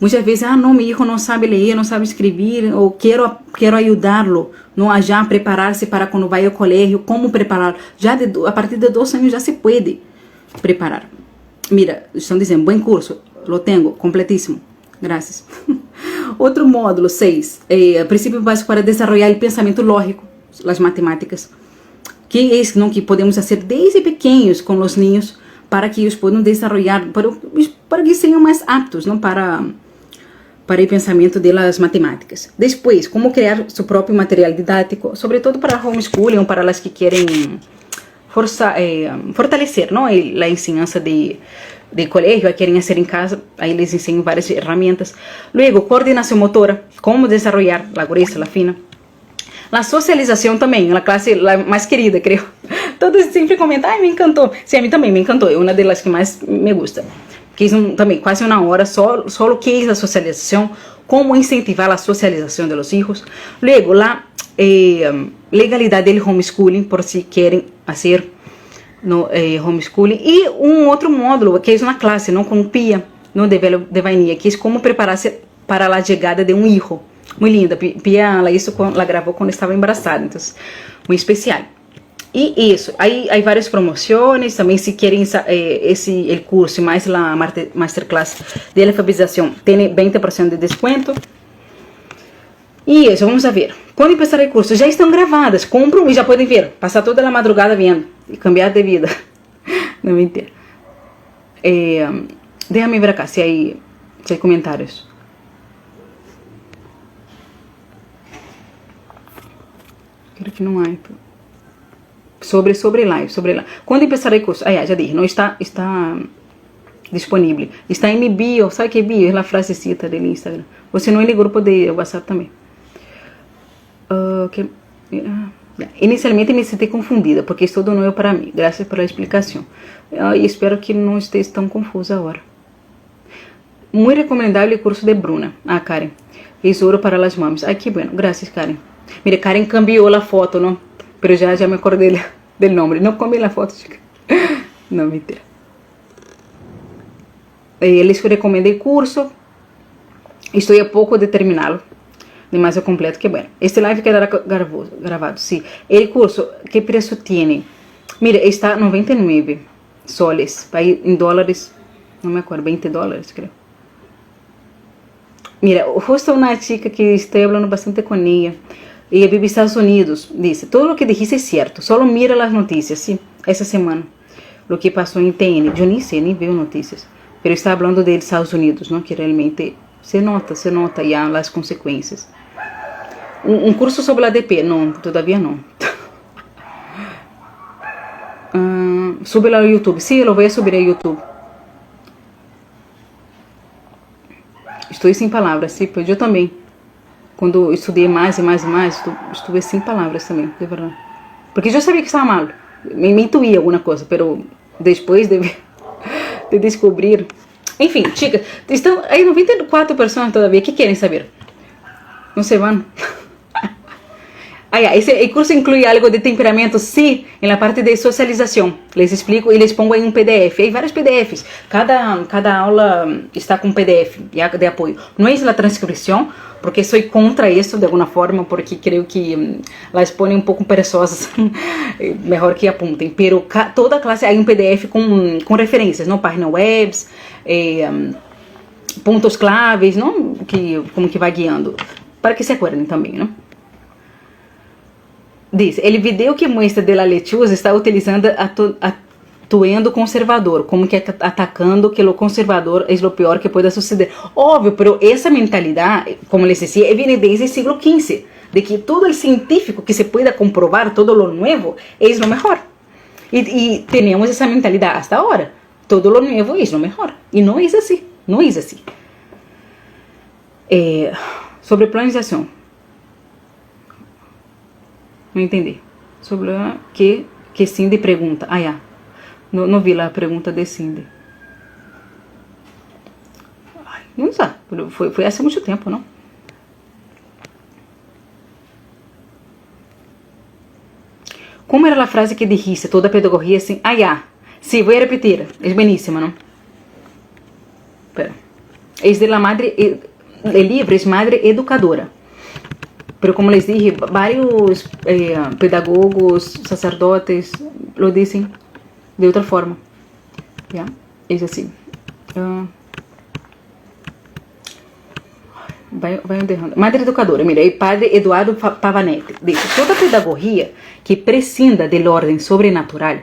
Speaker 1: Muitas vezes, não, meu filho não sabe ler, não sabe escrever, ou quero ajudá-lo, não, a já preparar-se para quando vai ao colégio, como preparar. Já a partir de 2 anos já se pode preparar. Mira, estão dizendo, bom curso, lo tenho, completíssimo, graças. Outro módulo, 6, princípio básico para desenvolver o pensamento lógico, as matemáticas, que é não, que podemos fazer desde pequenos com os ninhos, para que eles possam desenvolver, para que sejam mais aptos, não, para o pensamento das matemáticas. Depois, como criar seu próprio material didático, sobretudo para homeschooling ou para as que querem fortalecer, não, a ensinança de colégio, a querem fazer em casa, aí eles ensinam várias ferramentas. Luego, coordenação motora, como desenvolver a gruesa, a fina. A socialização também, a classe mais querida, creio. Todos sempre comentam, me encantou. Sim, a mim também me encantou, é uma das que mais me gusta. Que também quase 1 hora só o que é a socialização, como incentivar a socialização dos filhos. Luego, a legalidade do homeschooling, por se querem fazer no homeschooling. E outro módulo, que é uma classe, não com PIA, não de vainilla, que é como preparar-se para a chegada de um filho. Muito linda, Pia, ela gravou quando estava embaraçada, então, muito especial. E isso, aí várias promoções, também se querem o curso, mais a masterclass de alfabetização, tem 20% de desconto. E isso, vamos ver. Quando começar o curso, já estão gravadas, compram e já podem ver, passar toda a madrugada vendo e cambiar de vida. Não mentira. Déjame ver acá, se hay comentários. Creo que não há. Sobre live. Quando começar o curso? Já dije, não está disponível. Está em mi bio. Sabe que bio? É a frasecita do Instagram. Ou se não, no grupo de WhatsApp também. Inicialmente me senti confundida, porque é tudo novo para mim. Graças pela explicação. E espero que não esteja tão confusa agora. Muito recomendável o curso de Bruna. Karen. Es ouro para las mamis. Que bueno. Graças, Karen. Mire, Karen cambió la foto, ¿no? Pero ya me acordé del nombre. No cambié la foto, chica. No, mentira. Les recomendé el curso. Estou a pouco de terminá-lo. demasiado completo, que bueno. Este live quedará grabado, sí. El curso, ¿qué precio tiene? Mire, está 99 soles, ahí en dólares, no me acuerdo, 20 dólares creo. Mira, justo una chica que estoy hablando bastante con ella vive en Estados Unidos, dice, todo lo que dijiste es cierto, solo mira las noticias, sí, esa semana, lo que pasó en TN, yo ni sé, ni veo noticias, pero está hablando de Estados Unidos, ¿no? Que realmente se nota ya las consecuencias. Un curso sobre la ADP, no, todavía no. Súbelo a YouTube, sí, lo voy a subir a YouTube. Estoy sem palavras, sim, pois eu também. Quando estudei mais e mais e mais, estuve sem palavras também, de verdade. Porque eu sabia que estava mal, me intuía alguma coisa, mas depois de descobrir. Enfim, chicas, estão aí 94 pessoas todavia que querem saber. Não se vão. El curso incluye algo de temperamento, sí, en la parte de socialización. Les explico y les pongo ahí un PDF. Hay varios PDFs. Cada aula está con un PDF ya de apoyo. No es la transcripción, porque soy contra eso de alguna forma, porque creo que las pone un poco perezosas. Mejor que apunten. Pero toda clase hay un PDF con referencias, ¿no? Páginas web, puntos claves, ¿no? Como que va guiando. Para que se acuerden también, ¿no? Diz, el video que muestra de la lechuza está utilizando atuendo conservador, como que atacando que lo conservador es lo peor que pueda suceder. Óbvio, pero essa mentalidade, como les decía, viene desde el siglo XV, de que todo el científico que se pueda comprobar, todo lo nuevo, es lo mejor. Y tenemos esa mentalidad hasta ahora. Todo lo nuevo es lo mejor. Y no es así, no es así. Sobre planização. Não entendi. Sobre que Cindy pergunta. Não vi lá a pergunta de Cindy. Não sei. Foi há muito tempo, não? Como era a frase que dijiste? Toda a pedagogia assim. Sí, vou repetir. É bueníssima, não? Espera. É de la madre. El libro es Madre Educadora. Pero como les dije, varios pedagogos, sacerdotes lo dicen de otra forma. ¿Ya? Es así. Vai dejando. Madre Educadora, mira, el padre Eduardo Pavanelli dice, toda pedagogía que prescinda del orden sobrenatural,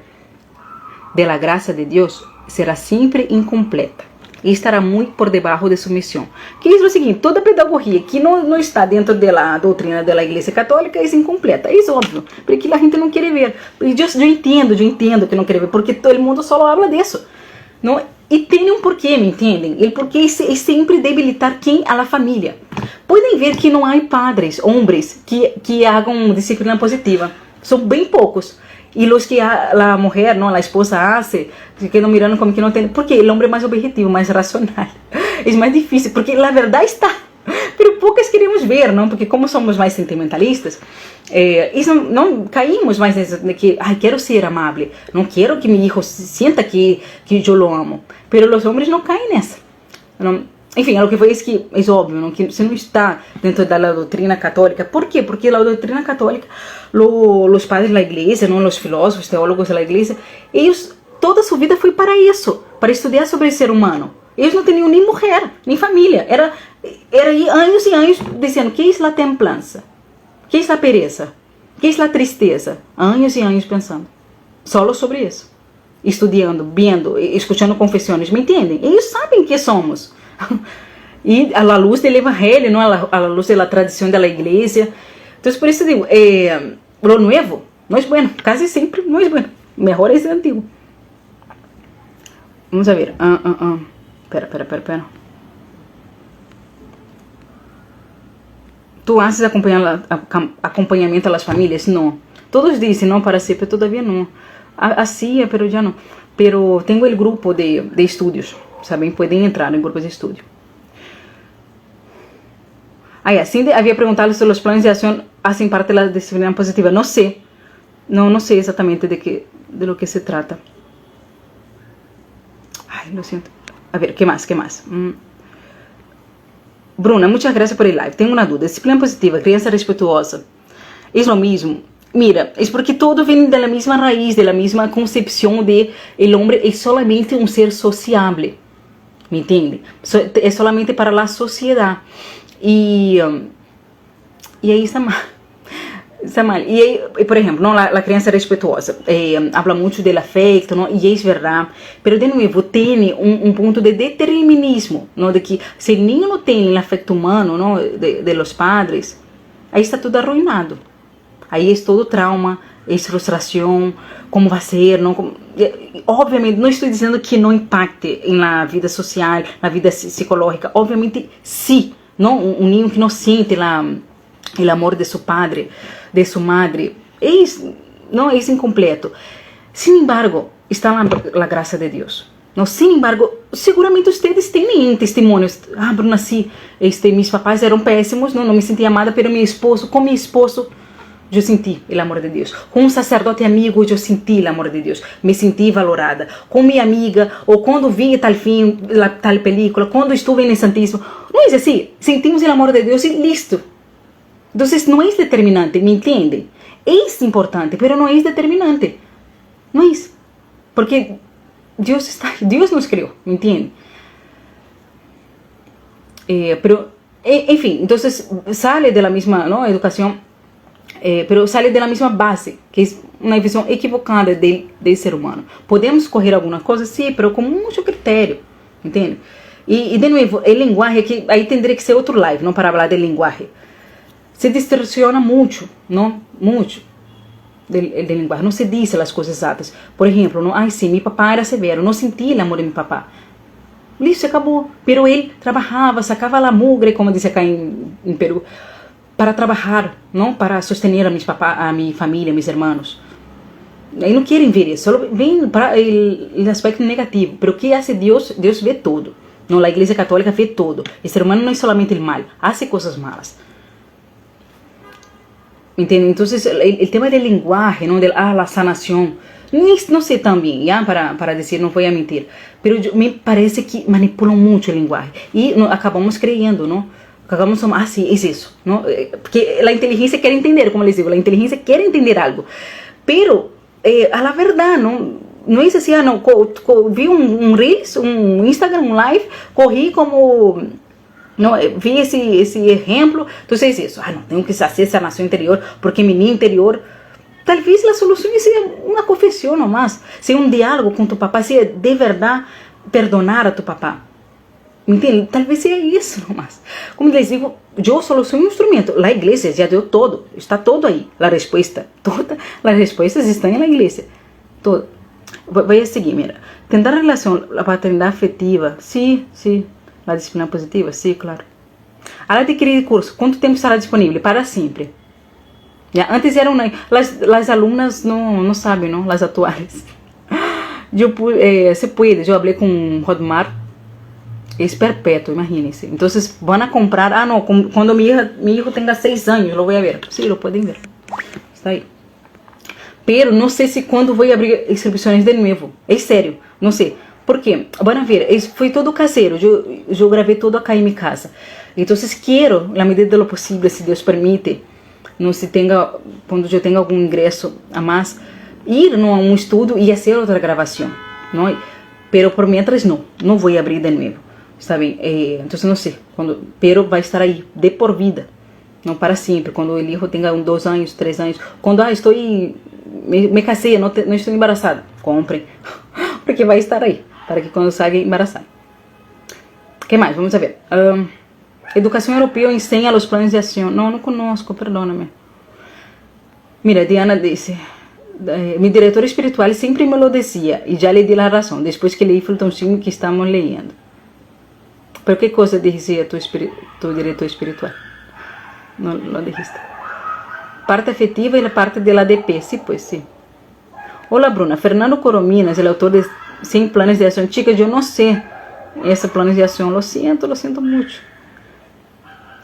Speaker 1: de la gracia de Dios, será siempre incompleta e estará muito por debaixo de sua missão. Que é o seguinte, toda pedagogia que não está dentro da doutrina da Igreja Católica é incompleta, é óbvio, porque a gente não quer ver. Eu entendo que não quer ver, porque todo mundo só fala disso. Não? E tem um porquê, me entendem? O porquê é sempre debilitar quem? A família. Podem ver que não há padres, homens, que hagam disciplina positiva. São bem poucos. Y los que la mujer, ¿no? La esposa hace, se quedan mirando como que no tiene, porque el hombre es más objetivo, más racional, es más difícil, porque la verdad está, pero pocas queremos ver, ¿no? Porque como somos más sentimentalistas, no caímos más de que, quiero ser amable, no quiero que mi hijo sienta que yo lo amo, pero los hombres no caen en eso, ¿no? Enfim, o que foi isso que é óbvio, não? Que você não está dentro da doutrina católica. Por quê? Porque a doutrina católica, os padres da igreja, não, os filósofos, teólogos da igreja, eles, toda sua vida foi para isso, para estudar sobre o ser humano. Eles não tinham nem mulher, nem família. Era anos e anos dizendo, que é a templança? Que é a pereza? Que é a tristeza? Anos e anos pensando. Só sobre isso. Estudando, vendo, escutando confissões, me entendem? Eles sabem que somos. E a la luz do evangelho, não a la luz da tradição da igreja. Então, por isso digo, lo nuevo não é bueno, quase sempre não é bueno. Melhor é o antigo. Vamos a ver. Espera. Tu haces acompanhamento às famílias? Não. Todos dizem, não, para sempre, todavia não. Assim, pero já não. Pero tenho o grupo de estudos. Saben, podem entrar em grupos de estudo. Assim, havia perguntado se os planos de ação fazem parte da disciplina positiva. Não sei. Não sei exatamente de lo que se trata. Lo sinto. A ver, que mais? Bruna, muchas gracias por el live. Tengo una duda. Disciplina positiva, criança respetuosa, ¿es lo mismo? Mira, es porque todo viene de la misma raíz, de la misma concepción de el hombre es solamente un ser sociable. ¿Me entiende? Es solamente para la sociedad. Y ahí está mal. Está mal. E aí, por exemplo, não, a criança respetuosa habla muito do afeto, não? E é verdade, mas de novo tem ponto de determinismo, não? De que se o niño não tem o afeto humano, não? De los padres, aí está tudo arruinado, aí é todo trauma, é frustração, como vai ser, não? Obviamente, não estou dizendo que não impacte na vida social, na vida psicológica, obviamente sim, não? Niño que não sente o amor de seu padre, de sua madre, não é incompleto. Sin embargo, está a graça de Deus. Não, sin embargo, seguramente vocês têm testemunhos. Ah, Bruna, sim, meus papais eram péssimos, não me sentia amada, pero com meu esposo, eu senti o amor de Deus. Com um sacerdote amigo, eu senti o amor de Deus. Me senti valorada. Com minha amiga, ou quando vi tal filme, tal película, quando estive no Santíssimo. Não é assim, sentimos o amor de Deus e listo. Então, não é determinante, me entende? É importante, mas não é determinante. Não é isso. Porque Deus nos criou, me entende? Enfim, então, sale da mesma educação, mas sale da mesma base, que é uma visão equivocada do ser humano. Podemos correr alguma coisa, sim, mas com muito critério, entende? E de novo, a linguagem, que aí teria que ser outro live, não para falar de linguagem. Se distorciona muito, não? Muito de linguagem. Não se diz as coisas exatas. Por exemplo, não, ai sim, meu papai era severo, não senti o amor de meu papá. Isso acabou. Pero ele trabalhava, sacava a mugre, como diz acá em Peru, para trabalhar, não? Para sostener a minha família, meus irmãos. E não querem ver isso, só vem para o aspecto negativo. Pero o que faz Deus? Deus vê todo. Não, a Igreja Católica vê todo. O ser humano não é somente o mal, faz coisas malas. Entende? Então, o tema da linguagem, não, la sanação, não sei também, já, para dizer, não vou mentir, mas me parece que manipulam muito a linguagem e acabamos creyendo, não? Acabamos somando, sim, é isso, não? Porque a inteligência quer entender, como les digo, a inteligência quer entender algo, pero a la verdade, não é assim, não, vi um Reels, um Instagram, um live, corri como... Não, vi esse exemplo, então é isso. Ah, não, tenho que fazer essa nação interior, porque meu niño interior. Talvez a solução seja uma confissão nomás, seja um diálogo com tu papá, seja de verdade perdonar a tu papá. Entende? Talvez seja isso nomás. Como les digo, eu solo sou um instrumento. A igreja já deu todo, está todo aí. A resposta, todas as respostas estão na igreja. Todo. Vou seguir, mira. Tentar a relação, a paternidade afetiva, sim. A disciplina positiva? Sim, claro. Al adquirir curso, quanto tempo estará disponível? Para sempre. Ya, antes eram as alunas não sabem, não? As atuais. Se pode, eu falei com Hotmart, é perpétuo, imagínense. Então, vão a comprar, não, quando meu hijo tenha 6 anos, lo vou a ver. Sim, lo podem ver. Está aí. Pero não sei se quando vou abrir inscrições de novo. É sério, não sei. Por quê? Vão ver, foi todo caseiro, eu gravei todo acá em minha casa. Então, quero, na medida do possível, se Deus permite, não se tenha, quando eu tenha algum ingresso a mais, ir a um estudo e fazer outra gravação, não? Pero por mientras não vou abrir de novo, está bem? Então, não sei, pero vai estar aí, de por vida, não para sempre, quando o filho tenha 2 anos, 3 anos, quando estou me casei, não estou embaraçada, comprem, porque vai estar aí. Para que quando saia embaraçada. O que mais? Vamos ver. Educação europeia ensina os planos de ação. Não conosco, perdóname. Mira, Diana disse, meu diretor espiritual sempre me lo dizia, e já lhe di a razão, depois que leí Fultoncinho que estamos leyendo. Pero que coisa dizia tu diretor espiritual? Não dijiste. Parte afetiva e a parte del ADP, sí, pues sí. Olá, Bruna. Fernando Corominas, o autor de 100 planos de ação. Chicas, eu não sei esse plano de ação. Lo siento muito.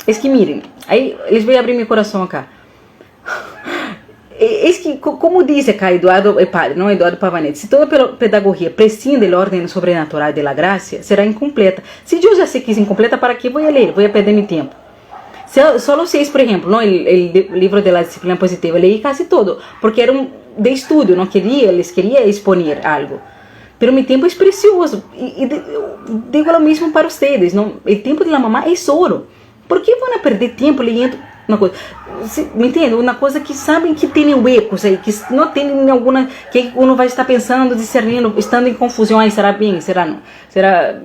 Speaker 1: É que miren, aí eles vão abrir meu coração acá. es que, como dice acá Eduardo, el padre, ¿no? Eduardo Pavanetti, si toda pedagogía prescinde del orden sobrenatural de la gracia, será incompleta. Si yo ya sé que es incompleta, ¿para qué voy a leer? Voy a perder mi tiempo. Solo si es, por ejemplo, ¿no? el libro de la disciplina positiva, leí casi todo, porque era de estudio, no les quería exponer algo. Pero mi tiempo es precioso, y digo lo mismo para ustedes, ¿no? El tiempo de la mamá es oro. ¿Por qué van a perder tiempo leyendo una cosa? Me entende? Uma coisa que sabem que tem huecos aí, que não tem alguma, que uno vai estar pensando, discernindo, estando em confusão, aí será bem, será não? Será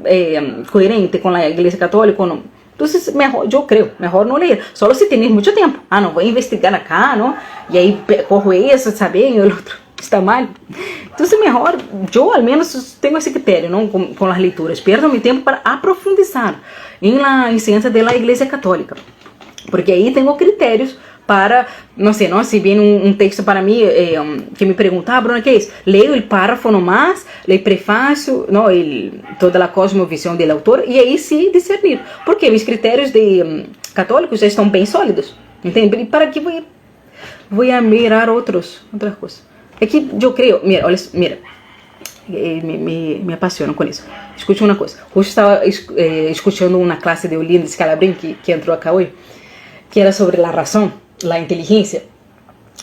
Speaker 1: coerente com a Igreja Católica ou não? Então, mejor, eu creio, melhor não ler, só se tem muito tempo. Ah, não, vou investigar acá, não? E aí corro isso, sabe? E o outro está mal. Então, melhor, eu ao menos tenho esse critério, não? Com as leituras, perdo meu tempo para aprofundizar em la enseñanza de la Iglesia Católica. Porque aí tenho critérios para, não sei, não, se vem um texto para mim que me pergunta, Bruna, que é isso? Leio o párrafo nomás, leio o prefácio, não, toda a cosmovisão do autor, e aí sim discernir. Porque meus critérios de católicos já estão bem sólidos, entende? E para que vou mirar outras coisas? É que eu creio, mira, me apaixono com isso. Escute uma coisa. Hoje estava escutando uma classe de Olinda Scalabrin que entrou acá hoje, que era sobre a razão, a inteligência.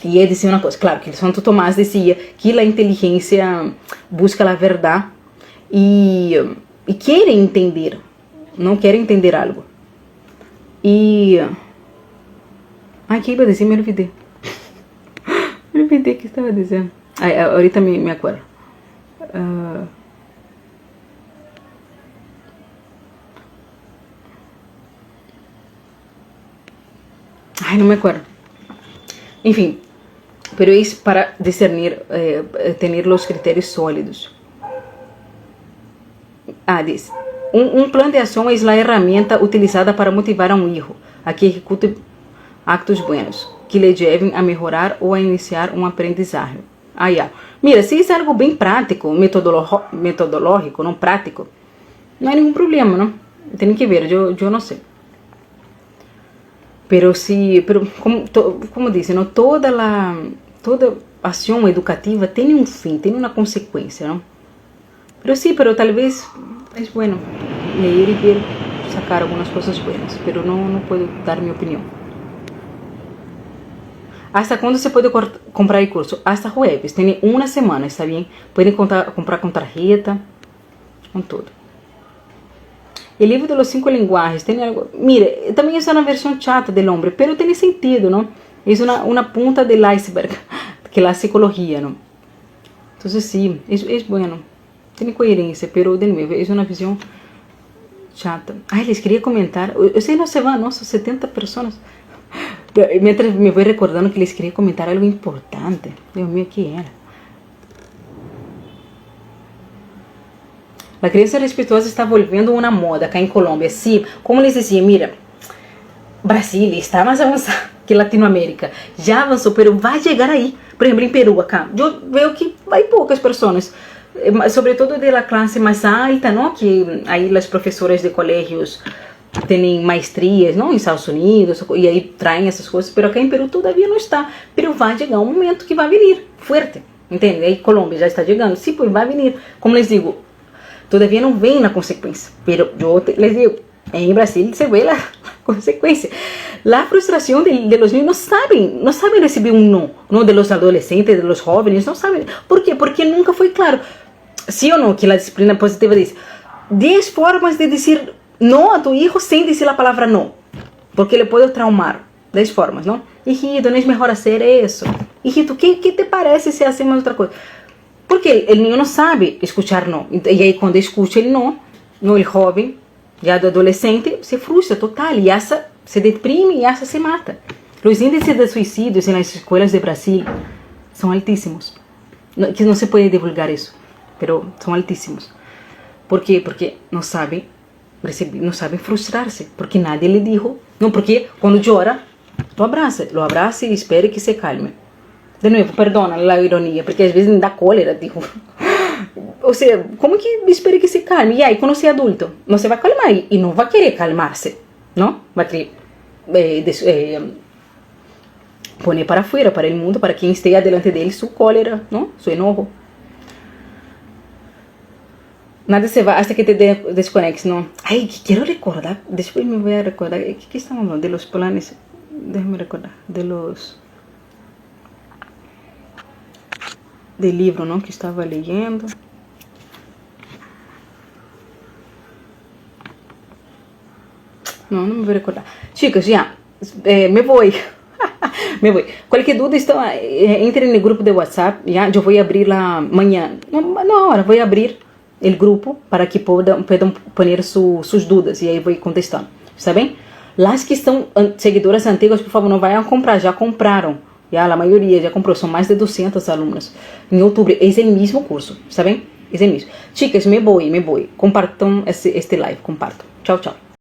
Speaker 1: E ele dizia uma coisa, claro, que Santo Tomás dizia que a inteligência busca a verdade e quer entender, não quer entender algo. E... Ai, que ia dizer? Me olvidei. Me olvidei o que estava dizendo. Ahorita me acuerdo. Ai, não me acuerdo. Enfim, pero es para discernir, tener los criterios sólidos. Diz, plan de ação é a herramienta utilizada para motivar a hijo a que ejecute actos buenos, que le lleven a mejorar ou a iniciar aprendizaje. Mira, se isso é algo bem prático, metodológico, não prático, não há nenhum problema, não? Tem que ver, eu não sei. Pero como disse, não, toda ação educativa tem um fim, tem uma consequência, não? Pero talvez é bueno ler e ver, sacar algumas coisas buenas, pero não posso dar minha opinião. ¿Hasta cuándo se puede comprar el curso? Hasta jueves, tiene una semana, ¿está bien? Pueden comprar con tarjeta, con todo. El libro de los 5 lenguajes, tiene algo... Mire, también es una versión chata del hombre, pero tiene sentido, ¿no? Es una punta del iceberg, que es la psicología, ¿no? Entonces sí, es bueno. Tiene coherencia, pero de nuevo, es una visión chata. Les quería comentar, ustedes no se van, ¿no? Son 70 personas. Mientras me voy recordando que les quería comentar algo importante. Dios mío, ¿qué era? La criança respetuosa está volviendo una moda acá en Colombia. Sí, como les decía, mira, Brasil está más avanzado que Latinoamérica. Ya avanzó, pero va a llegar ahí. Por ejemplo, en Perú, acá, yo veo que hay pocas personas, sobre todo de la clase más alta, ¿no? Que ahí las profesoras de colegios têm maestrias, não, em Estados Unidos, e aí traem essas coisas, pero acá em Peru todavia não está, pero vai chegar um momento que vai vir, forte, entende? Aí Colômbia já está chegando, sim, pois vai vir, como les digo, todavia não vem na consequência, pero eu les digo, em Brasil se vê a consequência, a frustração de los niños, não sabem receber não, de los adolescentes, de los jóvenes, não sabem, por quê? Porque nunca foi claro, sim ou não, que a disciplina positiva diz, 10 formas de dizer no a tu hijo sem dizer a palavra no, porque ele pode traumar. 10 formas, não? Hijito, não é melhor fazer isso? Hijito, ¿qué te parece se hacemos outra coisa? Porque o niño não sabe escuchar no. E aí quando escuta ele no, o jovem, já do adolescente, se frustra total e se deprime e se mata. Os índices de suicídios nas escolas de Brasil são altíssimos. Que não se pode divulgar isso, mas são altíssimos. Por quê? Porque não sabem frustrar-se, porque nadie lhe dijo, não, porque quando chora, lo abraça e espere que se calme. De novo, perdona a ironia, porque às vezes me dá cólera, digo. Ou seja, como que espere que se calme? E aí, quando você é adulto, não se vai calmar e não vai querer calmar-se, não? Vai querer poner para afuera, para el mundo, para quien esté adelante de él, su cólera, ¿no? Su enojo. Nada se va hasta que te desconectes, ¿no? Ay, quiero recordar, después me voy a recordar, ¿qué estamos hablando? De los planes, déjame recordar, del livro, ¿no? Que estava leyendo. Não me vou recordar. Chicas, já, me vou. Me voy. Cualquier duda, entre en el grupo de WhatsApp, ¿ya? Yo voy a abrir la mañana. No, ahora voy a abrir el grupo para que puedan poner sus dudas y ahí voy contestando. ¿Está bien? Las que están seguidoras antiguas, por favor, no vayan a comprar, ya compraron. Ya, la mayoría ya compró, son más de 200 alumnos. En octubre es el mismo curso, ¿está bien? Es el mismo. Chicas, me voy. Compartan este live, comparto. Chao, chao.